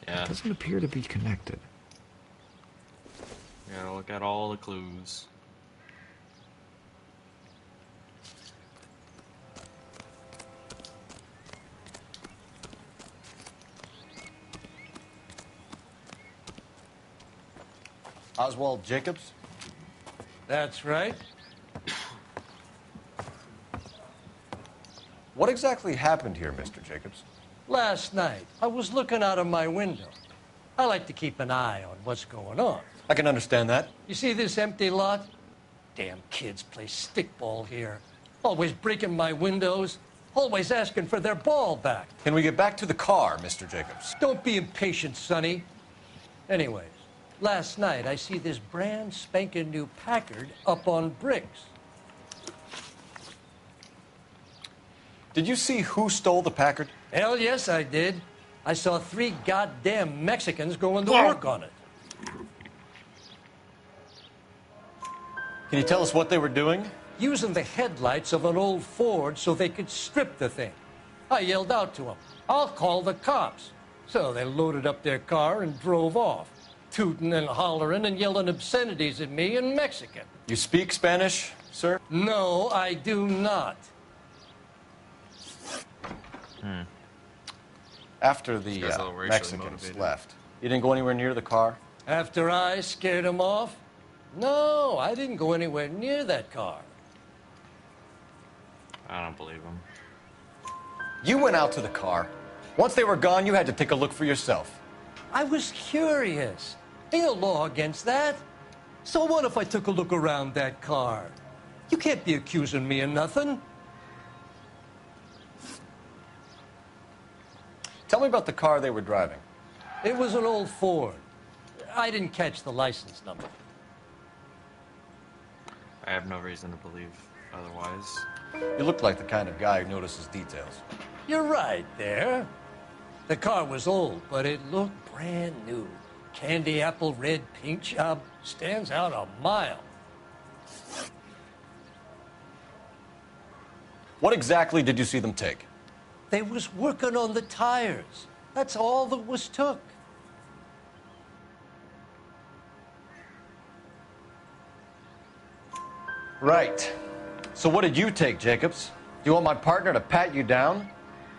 Doesn't appear to be connected. Gotta look at all the clues. Oswald Jacobs? That's right. What exactly happened here, Mr. Jacobs? Last night, I was looking out of my window. I like to keep an eye on what's going on. I can understand that. You see this empty lot? Damn kids play stickball here. Always breaking my windows. Always asking for their ball back. Can we get back to the car, Mr. Jacobs? Don't be impatient, Sonny. Anyways, last night I see this brand spanking new Packard up on bricks. Did you see who stole the Packard? Hell yes, I did. I saw 3 goddamn Mexicans going to work on it. Can you tell us what they were doing? Using the headlights of an old Ford so they could strip the thing. I yelled out to them, "I'll call the cops." So they loaded up their car and drove off, tooting and hollering and yelling obscenities at me in Mexican. You speak Spanish, sir? No, I do not. After the Mexicans left, you didn't go anywhere near the car? After I scared them off? No, I didn't go anywhere near that car. I don't believe him. You went out to the car. Once they were gone, you had to take a look for yourself. I was curious. Ain't no law against that. So what if I took a look around that car? You can't be accusing me of nothing. Tell me about the car they were driving. It was an old Ford. I didn't catch the license number. I have no reason to believe otherwise. You look like the kind of guy who notices details. You're right there. The car was old, but it looked brand new. candy apple red paint job stands out a mile. What exactly did you see them take? They was working on the tires. That's all that was took. Right. So what did you take, Jacobs? Do you want my partner to pat you down?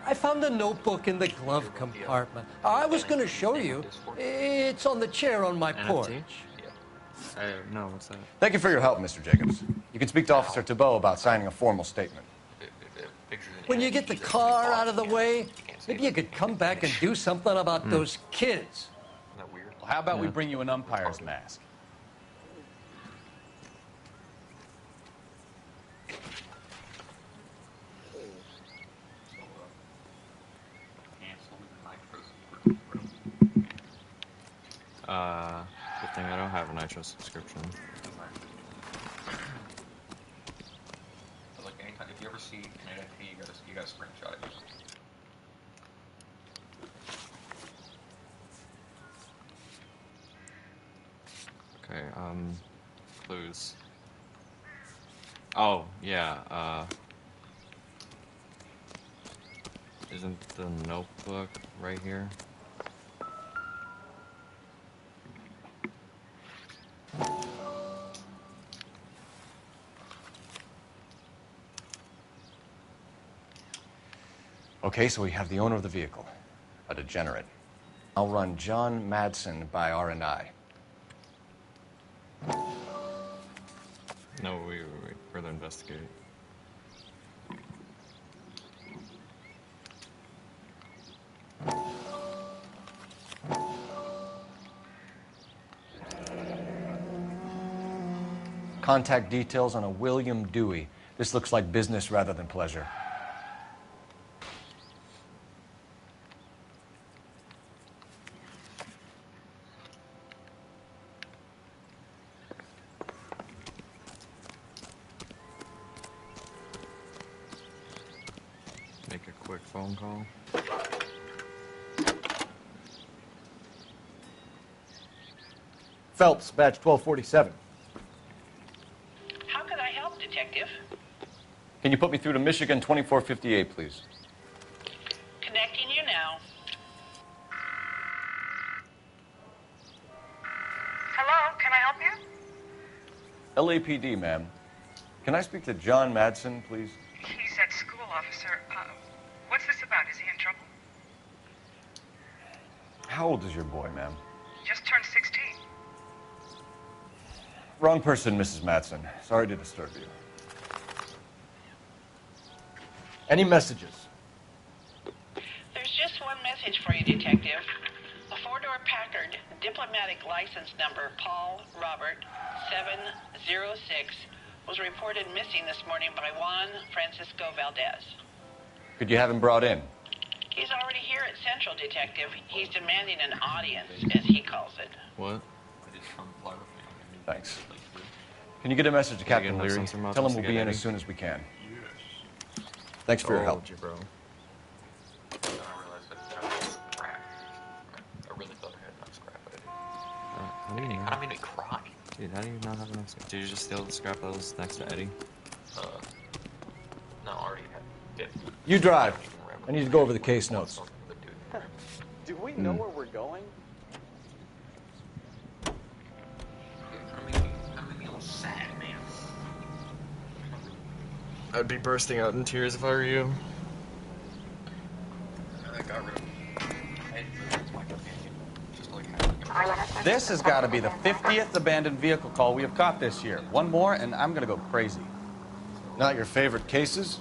I found a notebook in the glove compartment. I was going to show you. It's on the chair on my porch. No, what's that? Thank you for your help, Mr. Jacobs. You can speak to Officer Thibault about signing a formal statement. When you get the car out of the way, maybe you could come back and do something about those kids. Well, how about we bring you an umpire's mask? Good thing I don't have a Nitro subscription. Like anytime, if you ever see an NFT, you gotta screenshot it. Okay, clues. Oh, yeah, isn't the notebook right here? Okay, so we have the owner of the vehicle, a degenerate. I'll run John Madsen by R&I. No, wait, further investigate. Contact details on a William Dewey. This looks like business rather than pleasure. Make a quick phone call. Phelps, badge 1247. How can I help, Detective? Can you put me through to Michigan 2458, please? Connecting you now. Hello, can I help you? LAPD, ma'am. Can I speak to John Madsen, please? He's at school, officer. What's this about? Is he in trouble? How old is your boy, ma'am? Just turned 16. Wrong person, Mrs. Madsen. Sorry to disturb you. Any messages? There's just one message for you, Detective. A four-door Packard, diplomatic license number Paul Robert 706, was reported missing this morning by Juan Francisco Valdez. Could you have him brought in? He's already here at Central, Detective. He's demanding an audience, as he calls it. What? Thanks. Can you get a message to Captain get Leary? enough sensor Tell him modules we'll to be get in Eddie? as soon as we can. Thanks for your help. Told you, bro. I realized that scrap. I really thought I had enough scrap, but I didn't. It kind of made me cry. Dude, how do you not have enough scrap? Did you just steal the scrap that was next to Eddie? No, I already did. You drive. I need to go over the case notes. Do we know where we're going? Sad, man. I'd be bursting out in tears if I were you. I got rid of This has got to be the 50th abandoned vehicle call we have caught this year. One more, and I'm going to go crazy. Not your favorite cases?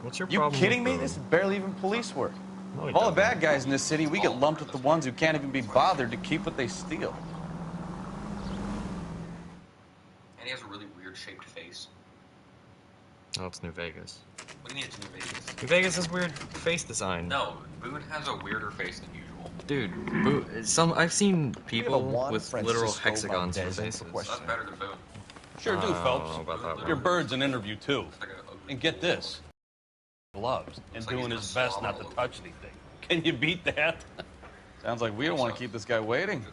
What's your You problem? kidding with me? the- This is barely even police work. No, it Of all the doesn't. bad guys in this city, we get lumped with the ones who can't even be bothered to keep what they steal. And he has a really weird shaped face. Oh, it's New Vegas. What do you mean it's New Vegas? New Vegas has weird face design. No, Boone has a weirder face than usual. Dude, I've seen We have a people Juan with literal Francisco hexagons for Valdez in faces. for question. That's better than Boone. Sure do, I don't Phelps. know about that, Your bro. bird's an interview, too. And get this. Gloves. And like doing he's his gonna best not to swallow touch anything. Can you beat that? Sounds like we don't want to keep this guy waiting.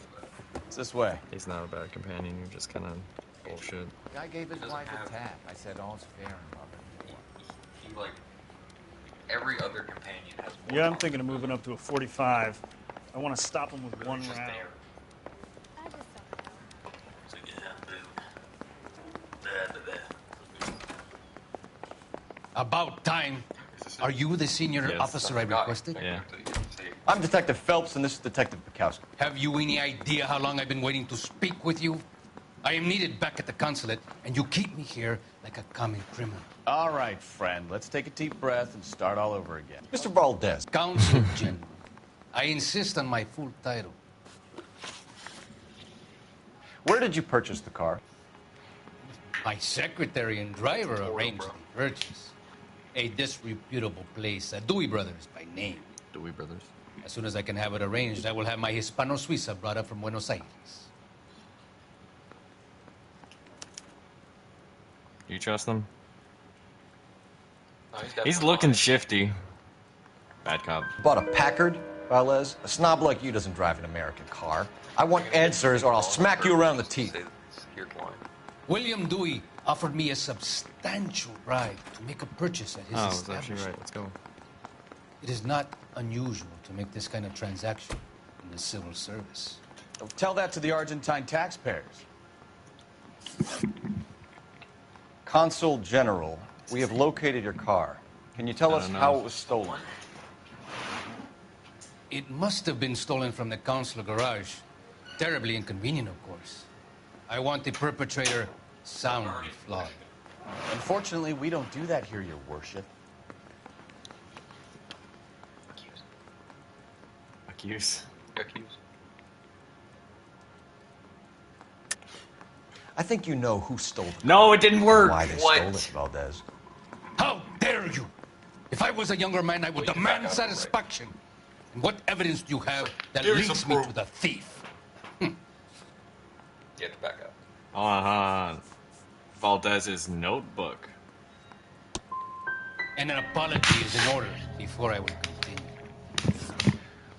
It's this way. He's not a bad companion. You're just kind of bullshit. Guy gave his wife a tap. I said all's fair in love and war. He like every other companion has more. Yeah, I'm thinking of moving up to a 45. I want to stop him with one round. About time. Are you the senior officer I requested? Yeah. I'm Detective Phelps, and this is Detective Bukowski. Have you any idea how long I've been waiting to speak with you? I am needed back at the consulate, and you keep me here like a common criminal. All right, friend. Let's take a deep breath and start all over again. Mr. Valdez. Consul General. I insist on my full title. Where did you purchase the car? My secretary and driver arranged the purchase. A disreputable place, Dewey Brothers by name. Dewey Brothers. As soon as I can have it arranged, I will have my Hispano Suiza brought up from Buenos Aires. You trust him? No, He's looking shifty. Bad cop. Bought a Packard, Valdez? A snob like you doesn't drive an American car. I want answers, or I'll smack you around the teeth. William Dewey offered me a substantial bribe to make a purchase at his Oh, that's actually establishment. right. Let's go. It is not unusual to make this kind of transaction in the civil service. Tell that to the Argentine taxpayers. Consul General, we have located your car. Can you tell us how it was stolen? It must have been stolen from the consular garage. Terribly inconvenient, of course. I want the perpetrator soundly flogged. Unfortunately, we don't do that here, your worship. Accuse. I think you know who stole it. No, it didn't work. Why they stole it, Valdez. How dare you! If I was a younger man, I would demand satisfaction. And what evidence do you have that links me to the thief? You have to back up. On. Valdez's notebook. And an apology is in order before I will continue.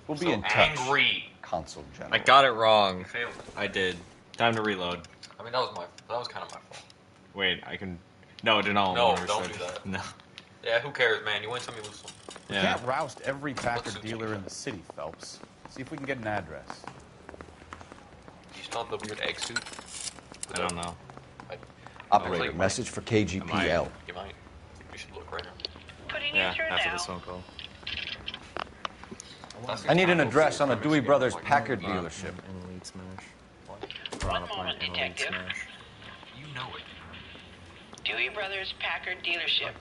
We'll be So in touch. angry. Consul General. I got it wrong. Failed. I did. Time to reload. I mean, that was kind of my fault. Wait, I can. No, it didn't all. No, in one don't reset. do that. No. Yeah, who cares, man? You win some, you lose some. We can't roust every Packard dealer in the city, Phelps. See if we can get an address. You still have the weird egg suit? I don't know. Operator, message for KGPL. You might. We should look right now. Putting Yeah, you through after now. this phone call. I need an address on a Dewey Brothers Packard dealership. Elite Smash. One moment, detective. You know it. Dewey Brothers Packard dealership,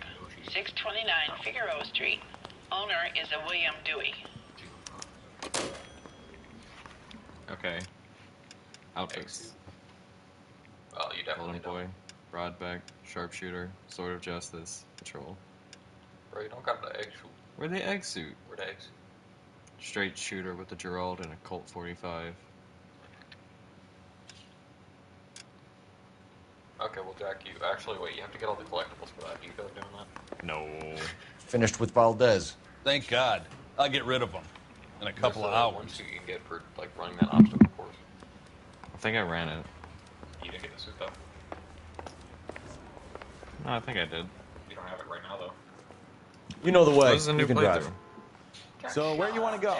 629 Figueroa Street. Owner is a William Dewey. Okay. Outfits. Well, you definitely Golden Boy, Broadback, Sharpshooter, Sword of Justice, Patrol. Bro, you don't got the egg suit. Where the egg suit? Where the eggs? Straight shooter with the Gerald and a Colt 45. Okay, well, Jack, you actually wait. You have to get all the collectibles for that. Do you feel like doing that? No. Finished with Valdez. Thank God. I'll get rid of them in a couple of hours. One suit you can get for like running that obstacle course. I think I ran it. You didn't get the suit though. No, I think I did. You don't have it right now though. You know the way. This is a new You can drive. playthrough. So, where you want to go?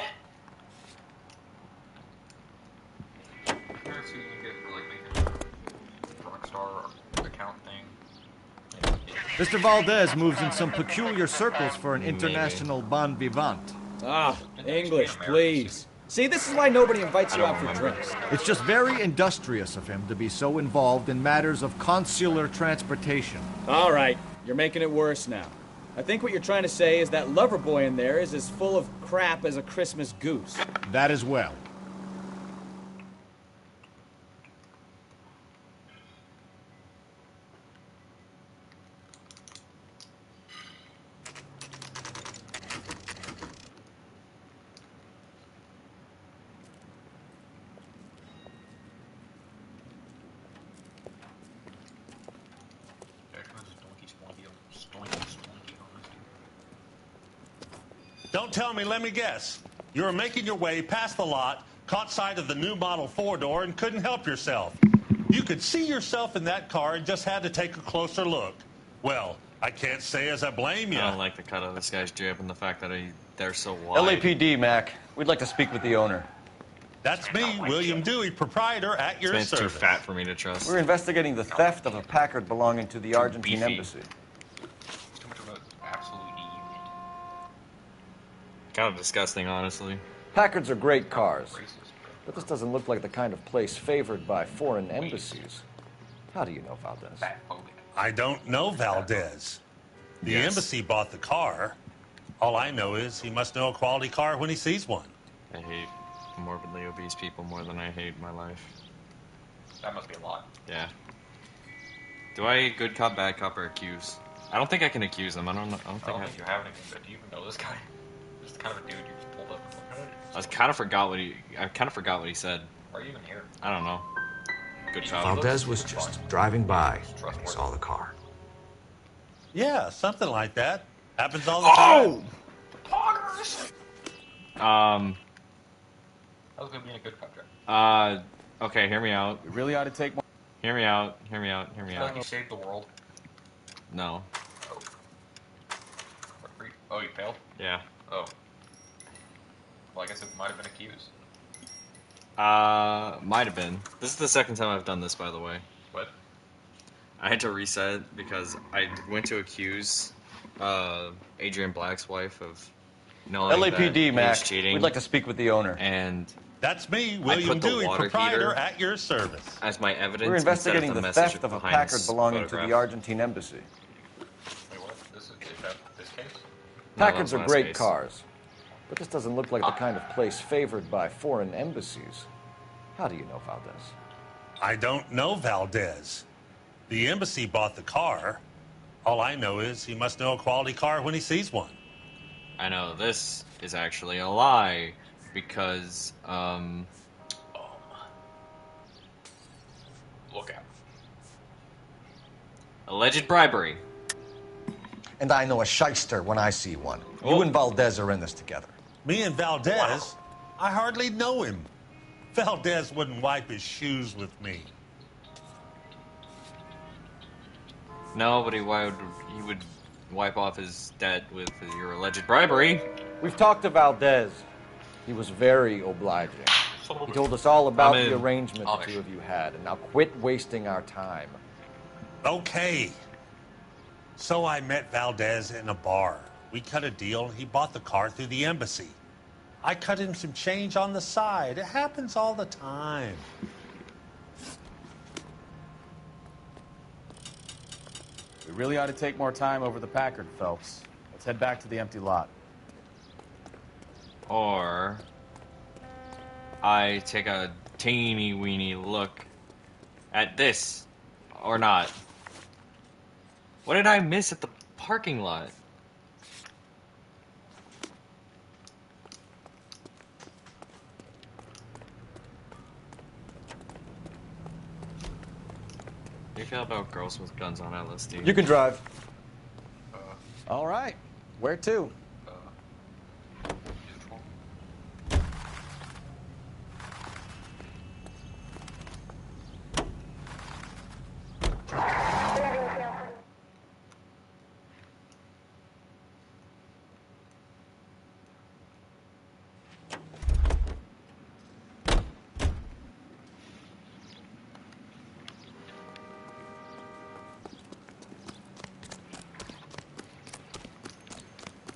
Suit you can get for like making a Rockstar account thing. Mr. Valdez moves in some peculiar circles for an international bon vivant. Ah, English, please. See, this is why nobody invites you out for drinks. It's just very industrious of him to be so involved in matters of consular transportation. All right, you're making it worse now. I think what you're trying to say is that lover boy in there is as full of crap as a Christmas goose. That as well. Don't tell me, let me guess. You're making your way past the lot caught sight of the new model four-door and couldn't help yourself. You could see yourself in that car and just had to take a closer look. Well, I can't say as I blame you. I don't like the cut of this guy's jib and the fact that they're so wide. LAPD, Mac. We'd like to speak with the owner. That's me, William Dewey, proprietor at your This man's service. too fat for me to trust. We're investigating the theft of a Packard belonging to the Argentine beefy. embassy. Too much of an absolute unit. Kind of disgusting, honestly. Packards are great cars, but this doesn't look like the kind of place favored by foreign embassies. How do you know Valdez? I don't know Valdez. The embassy bought the car. All I know is he must know a quality car when he sees one. I hate morbidly obese people more than I hate my life. That must be a lot. Yeah. Do I good cop, bad cop, or accuse? I don't think I can accuse him. I don't think you have anything, but do you even know this guy? Just kind of a dude you just pulled up. I kind of forgot what he said. Why are you even here? I don't know. Good cop. Valdez was just driving by when he saw the car. Yeah, something like that. Happens all the time. That was gonna be a good contract. Okay, hear me out. We really ought to take more. Hear me out. Like you saved the world. No. Oh, you failed? Yeah. Oh. Well, I guess it might have been accused. Might have been. This is the second time I've done this, by the way. What? I had to reset because I went to accuse Adrian Black's wife of knowing LAPD, that Mac. he's cheating. We'd like to speak with the owner. And that's me, I William put the Dewey, water proprietor heater at your service. as my evidence. We're instead investigating the message theft of a behind Packard his belonging to photograph. the Argentine embassy. Wait, what? Is that this case? Packards No, are that was great last case. cars, but this doesn't look like the kind of place favored by foreign embassies. How do you know Valdez? I don't know Valdez. The embassy bought the car. All I know is he must know a quality car when he sees one. I know this is actually a lie because Look out. alleged bribery. And I know a shyster when I see one. You and Valdez are in this together. Me and Valdez? I hardly know him. Valdez wouldn't wipe his shoes with me. No, but he would wipe off his debt with your alleged bribery. We've talked to Valdez. He was very obliging. He told us all about the arrangement the two of you had, and now quit wasting our time. Okay. So I met Valdez in a bar. We cut a deal, and he bought the car through the embassy. I cut him some change on the side. It happens all the time. We really ought to take more time over the Packard, Phelps. Let's head back to the empty lot. Or I take a teeny weeny look at this, or not. What did I miss at the parking lot? How do you feel about girls with guns on LSD? You can drive. All right. Where to?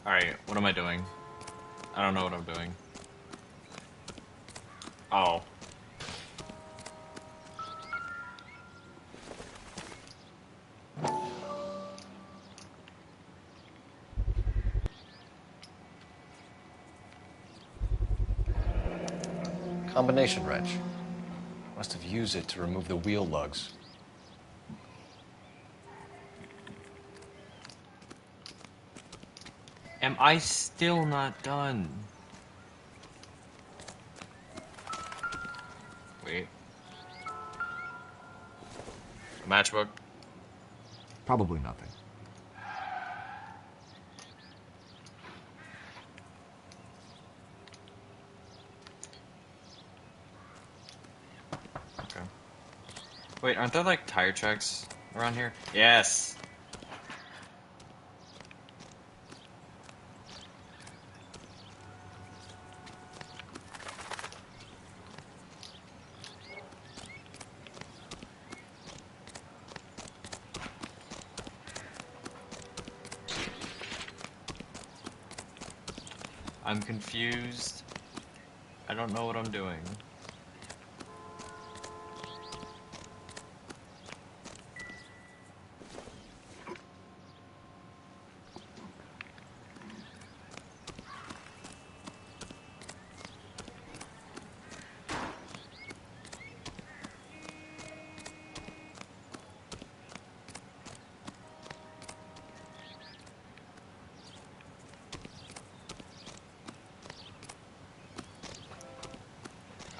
Alright, what am I doing? I don't know what I'm doing. Oh. Combination wrench. Must have used it to remove the wheel lugs. Am I still not done? Wait. Matchbook? Probably nothing. Wait, aren't there like tire tracks around here? Yes. I'm confused. I don't know what I'm doing.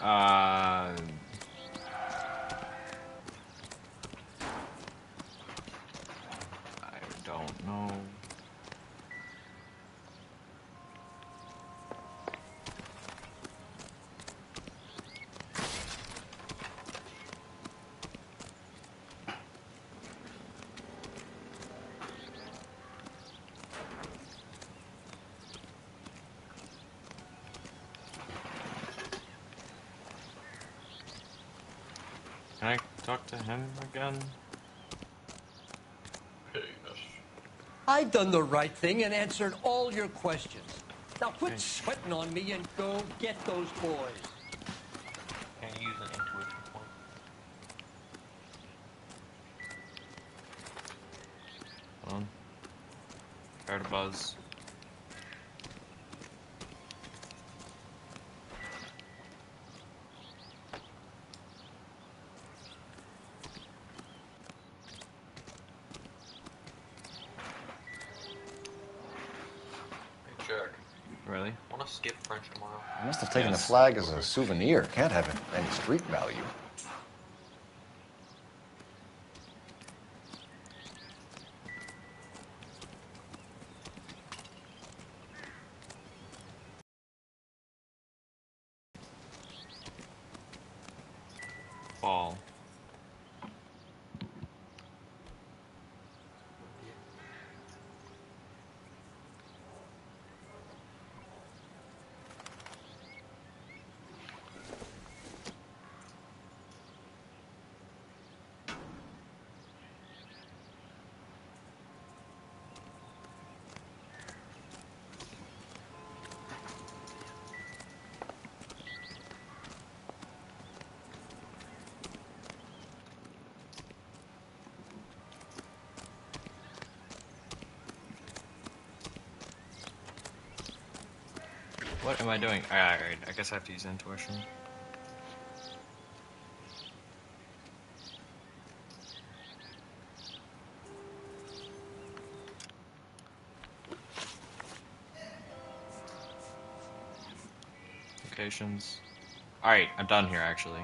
I don't know. Can I talk to him again? I've done the right thing and answered all your questions. Now quit sweating on me and go get those boys. Can you use an intuition point? Hold on. Heard a buzz. Hey, Jack. Really? Want to skip French tomorrow? I must have taken the flag as a souvenir. Can't have any street value. Fall. What am I doing? Alright, I guess I have to use intuition. Locations. Alright, I'm done here actually.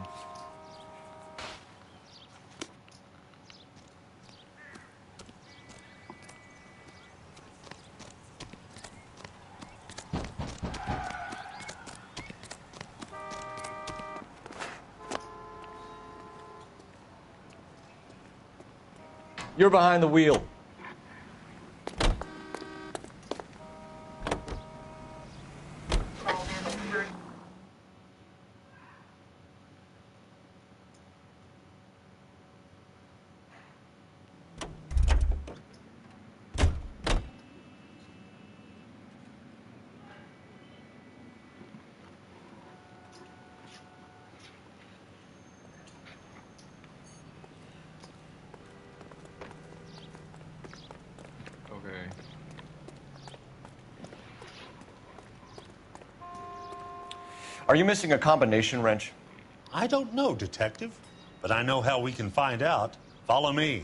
You're behind the wheel. Okay. Are you missing a combination wrench? I don't know, Detective, but I know how we can find out. Follow me.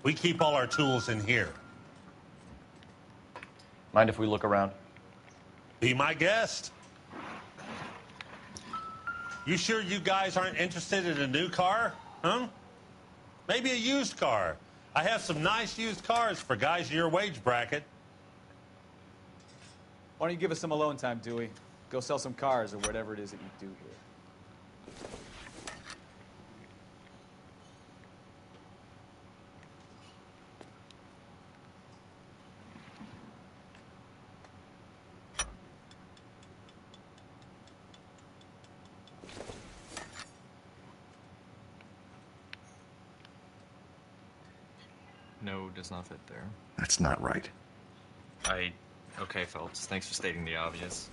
We keep all our tools in here. Mind if we look around? Be my guest. You sure you guys aren't interested in a new car? Huh? Maybe a used car. I have some nice used cars for guys in your wage bracket. Why don't you give us some alone time, Dewey? Go sell some cars or whatever it is that you do here. No, does not fit there. That's not right. Okay, Phelps. Thanks for stating the obvious.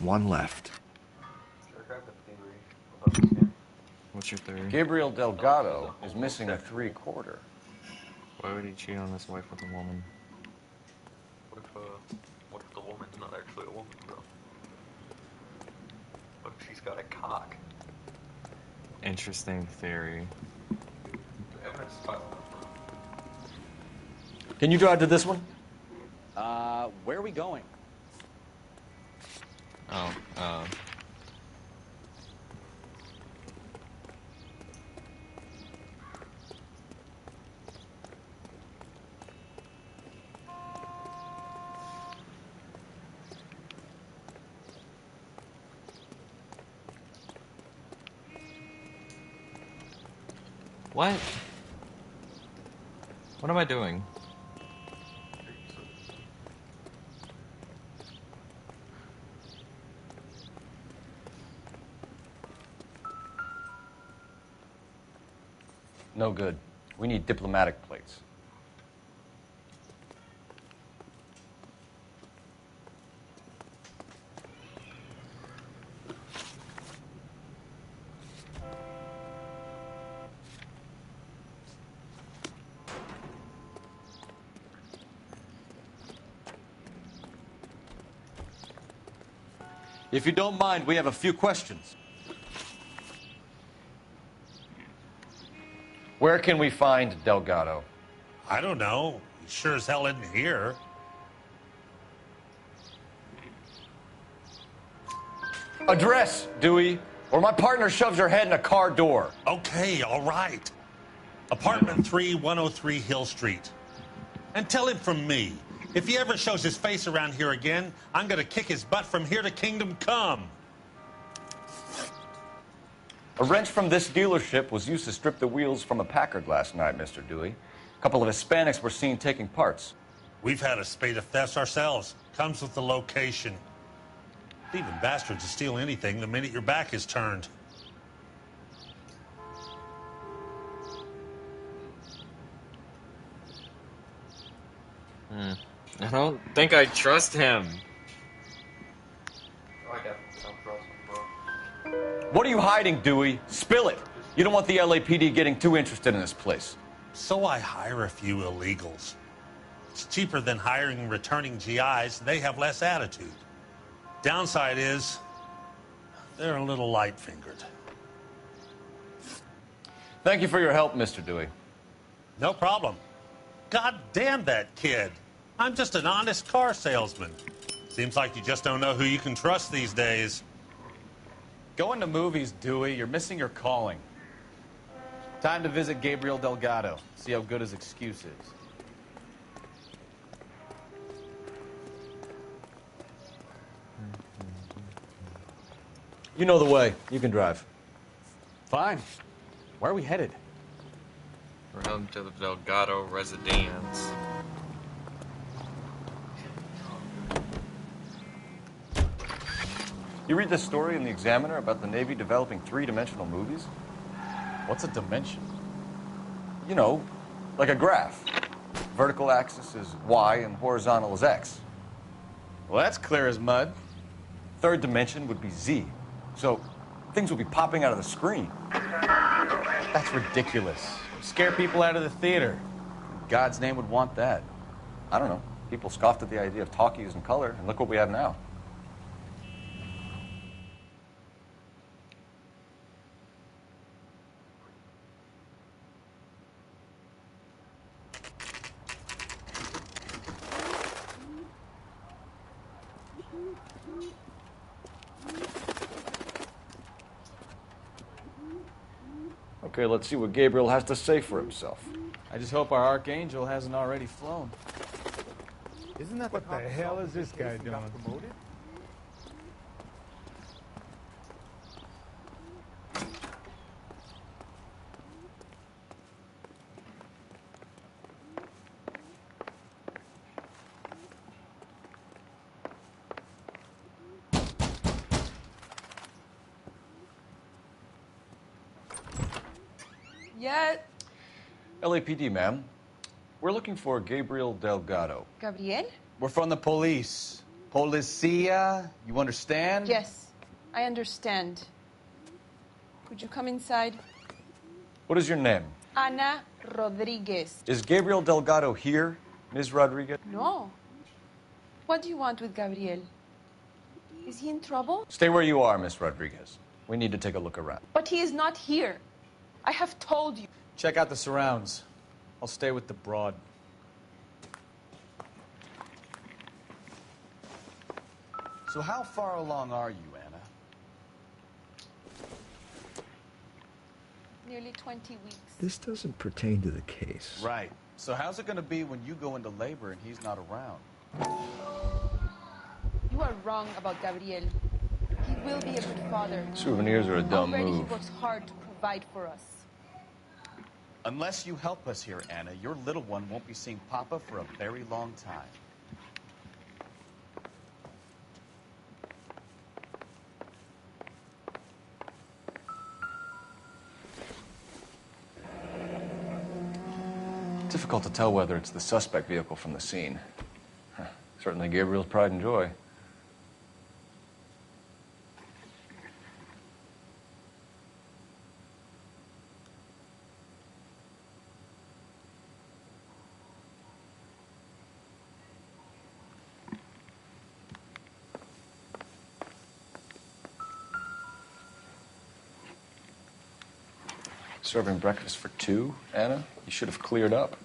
One left. What's your theory? Gabriel Delgado is missing a 3/4. Why would he cheat on his wife with a woman? What if the woman's not actually a woman, bro? What if she's got a cock? Interesting theory. Can you drive to this one? Where are we going? Oh, What? What am I doing? No good. We need diplomatic plates. If you don't mind, we have a few questions. Where can we find Delgado? I don't know. He sure as hell isn't here. Address, Dewey, or my partner shoves her head in a car door. Okay, all right. Apartment 3, 103 Hill Street. And tell him from me, if he ever shows his face around here again, I'm gonna kick his butt from here to Kingdom Come. A wrench from this dealership was used to strip the wheels from a Packard last night, Mr. Dewey. A couple of Hispanics were seen taking parts. We've had a spate of thefts ourselves. Comes with the location. Thieving bastards will steal anything the minute your back is turned. I don't think I trust him. I definitely don't trust him, bro. What are you hiding, Dewey? Spill it. You don't want the LAPD getting too interested in this place. So I hire a few illegals. It's cheaper than hiring returning GIs. They have less attitude. Downside is, they're a little light-fingered. Thank you for your help, Mr. Dewey. No problem. God damn that kid. I'm just an honest car salesman. Seems like you just don't know who you can trust these days. Going to movies, Dewey. You're missing your calling. Time to visit Gabriel Delgado. See how good his excuse is. You know the way. You can drive. Fine. Where are we headed? Around to the Delgado residence. You read this story in the Examiner about the Navy developing three-dimensional movies? What's a dimension? You know, like a graph. Vertical axis is Y and horizontal is X. Well, that's clear as mud. Third dimension would be Z. So things would be popping out of the screen. That's ridiculous. Scare people out of the theater. In God's name would want that. I don't know. People scoffed at the idea of talkies in color, and look what we have now. Okay, let's see what Gabriel has to say for himself. I just hope our Archangel hasn't already flown. Isn't that what the hell is this guy doing? Yet. LAPD, ma'am. We're looking for Gabriel Delgado. Gabriel? We're from the police. Policia, you understand? Yes, I understand. Could you come inside? What is your name? Ana Rodriguez. Is Gabriel Delgado here, Ms. Rodriguez? No. What do you want with Gabriel? Is he in trouble? Stay where you are, Ms. Rodriguez. We need to take a look around. But he is not here. I have told you. Check out the surrounds. I'll stay with the broad. So how far along are you, Anna? Nearly 20 weeks. This doesn't pertain to the case. Right. So how's it going to be when you go into labor and he's not around? You are wrong about Gabriel. He will be a good father. Souvenirs are a dumb Already move. he works hard to provide for us. Unless you help us here, Anna, your little one won't be seeing Papa for a very long time. Difficult to tell whether it's the suspect vehicle from the scene. Certainly Gabriel's pride and joy. Serving breakfast for two, Anna? You should have cleared up.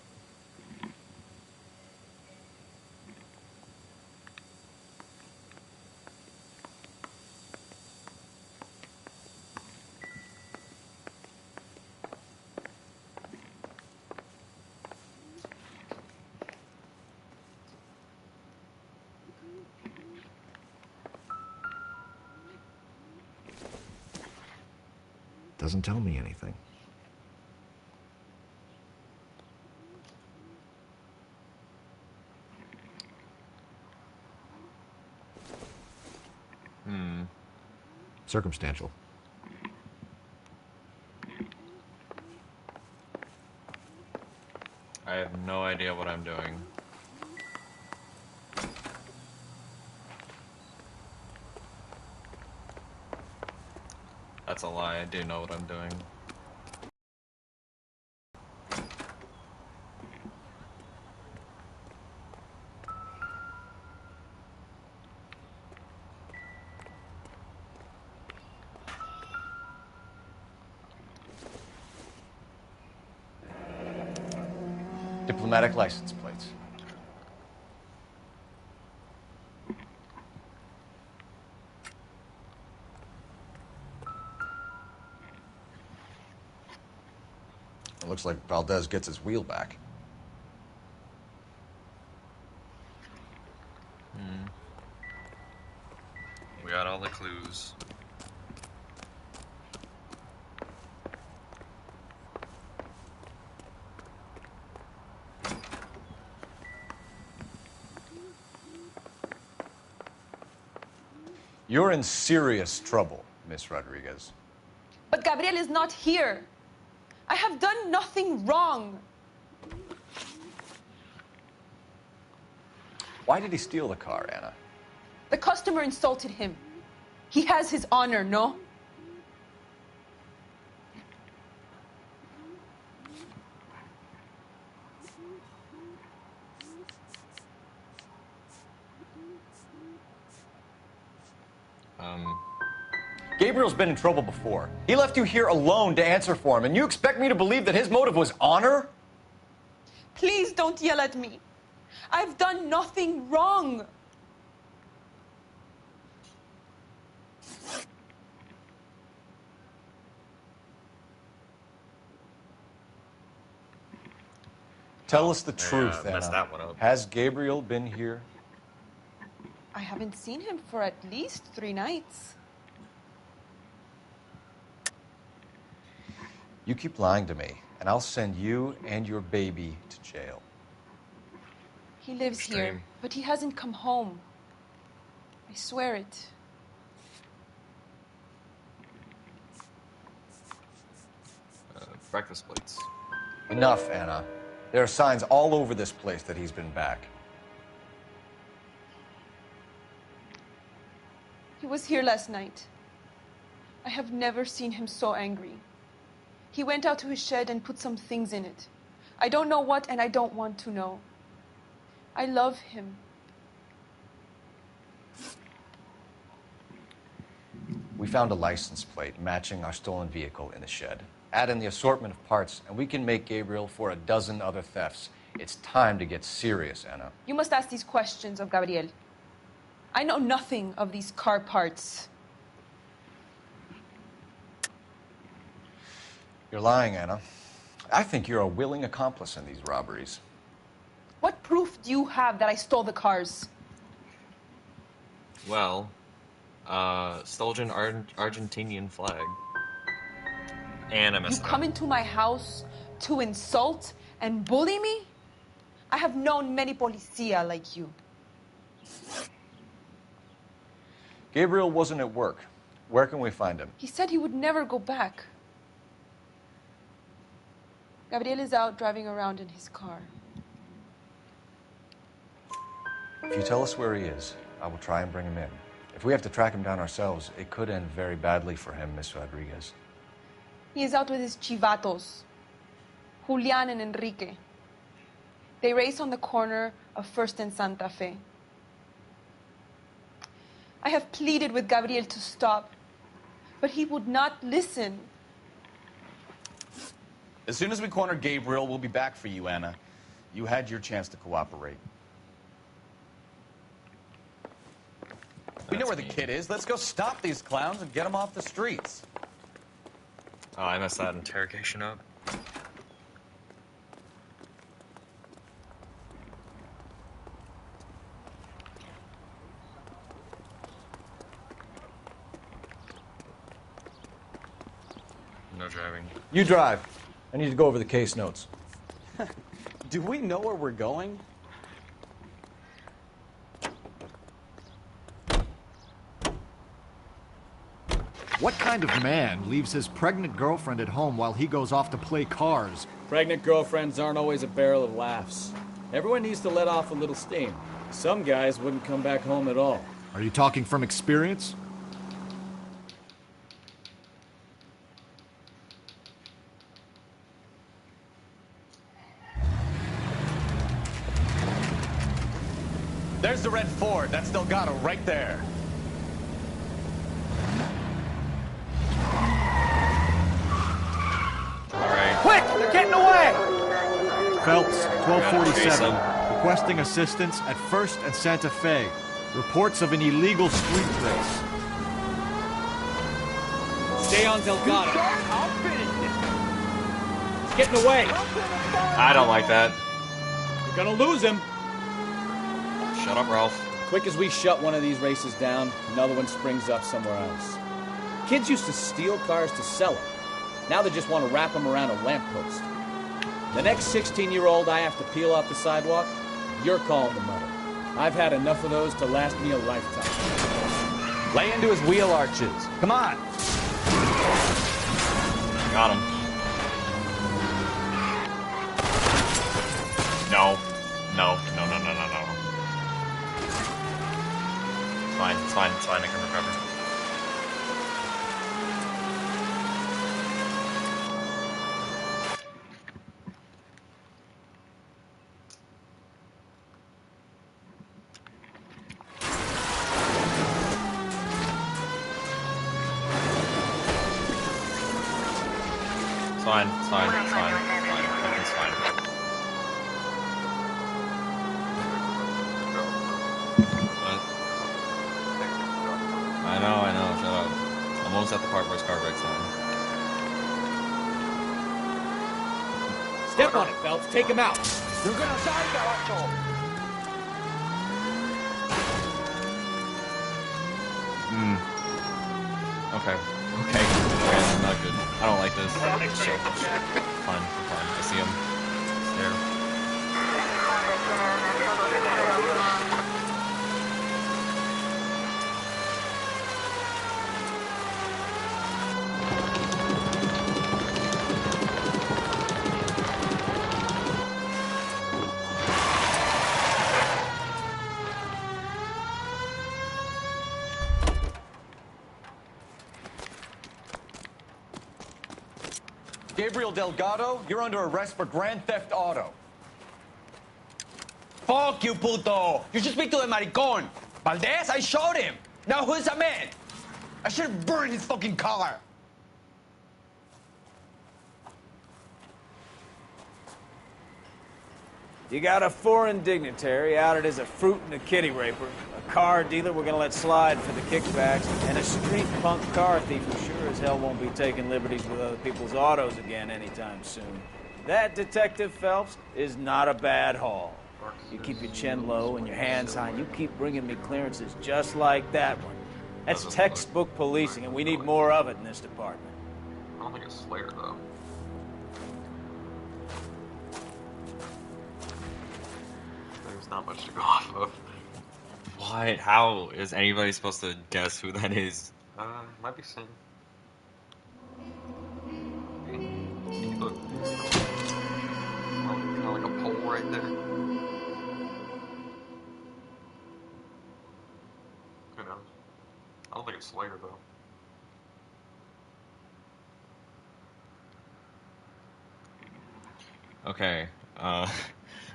Doesn't tell me anything. Circumstantial. I have no idea what I'm doing. That's a lie, I do know what I'm doing. Diplomatic license plates. It looks like Valdez gets his wheel back. We got all the clues. You're in serious trouble, Miss Rodriguez. But Gabriel is not here. I have done nothing wrong. Why did he steal the car, Anna? The customer insulted him. He has his honor, no? Gabriel's been in trouble before. He left you here alone to answer for him, and you expect me to believe that his motive was honor? Please don't yell at me. I've done nothing wrong. Tell us the truth, messed Anna. that one up. Has Gabriel been here? I haven't seen him for at least 3 nights. You keep lying to me, and I'll send you and your baby to jail. He lives here, but he hasn't come home. I swear it. Breakfast plates. Enough, Anna. There are signs all over this place that he's been back. He was here last night. I have never seen him so angry. He went out to his shed and put some things in it. I don't know what, and I don't want to know. I love him. We found a license plate matching our stolen vehicle in the shed. Add in the assortment of parts, and we can make Gabriel for a dozen other thefts. It's time to get serious, Anna. You must ask these questions of Gabriel. I know nothing of these car parts. You're lying, Anna. I think you're a willing accomplice in these robberies. What proof do you have that I stole the cars? Well, stolen Argentinian flag. And I You messed it come up. into my house to insult and bully me? I have known many policia like you. Gabriel wasn't at work. Where can we find him? He said he would never go back. Gabriel is out driving around in his car. If you tell us where he is, I will try and bring him in. If we have to track him down ourselves, it could end very badly for him, Miss Rodriguez. He is out with his chivatos, Julian and Enrique. They race on the corner of First and Santa Fe. I have pleaded with Gabriel to stop, but he would not listen. As soon as we corner Gabriel, we'll be back for you, Anna. You had your chance to cooperate. We know where the kid is. Let's go stop these clowns and get them off the streets. Oh, I messed that interrogation up. No driving. You drive. I need to go over the case notes. Do we know where we're going? What kind of man leaves his pregnant girlfriend at home while he goes off to play cars? Pregnant girlfriends aren't always a barrel of laughs. Everyone needs to let off a little steam. Some guys wouldn't come back home at all. Are you talking from experience? There's the red Ford. That's Delgado right there. Quick! They're getting away! Phelps, 1247, Jason. requesting assistance at First and Santa Fe. Reports of an illegal street race. Stay on Delgado. I'll finish this. He's getting away. I don't like that. You're gonna lose him. Shut up, Ralph. Quick as we shut one of these races down, another one springs up somewhere else. Kids used to steal cars to sell them. Now they just want to wrap them around a lamppost. The next 16-year-old I have to peel off the sidewalk, you're calling the mother. I've had enough of those to last me a lifetime. Lay into his wheel arches. Come on. Got him. No. No. No, no, no, no, no. It's fine, it's fine, it's fine. I can recover. It's fine, it's fine, it's fine, it's fine. Everything's fine. What? I know, shut up. I'm almost at the part where his car breaks down. Step on it, Phelps. Take him out. You're gonna die, carajo! Okay. Okay, not good. I don't like this. Shit. Fine. I see him. He's there. Gabriel Delgado, you're under arrest for grand theft auto. Fuck you, puto! You should speak to the maricon. Valdez, I showed him. Now who's the man? I should have burned his fucking car. You got a foreign dignitary outed as a fruit and a kitty raper, a car dealer we're gonna let slide for the kickbacks, and a street punk car thief who sure as hell won't be taking liberties with other people's autos again anytime soon. That, Detective Phelps, is not a bad haul. You keep your chin low and your hands high, and you keep bringing me clearances just like that one. That's textbook policing, and we need more of it in this department. I don't think it's Slayer, though. There's not much to go off of. What? How is anybody supposed to guess who that is? Might be Sin. Look. Kind of like a pole right there. Who knows? I don't think it's Slayer, though. Okay, that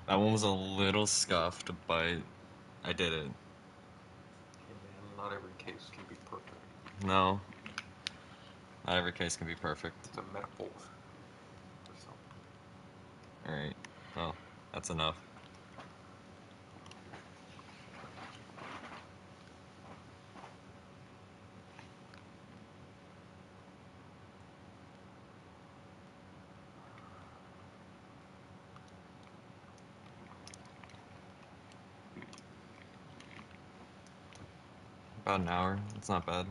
one was a little scuffed, but I did it. Hey man, not every case can be perfect. No. Not every case can be perfect. It's a metaphor. Alright, well, that's enough. About an hour. It's not bad.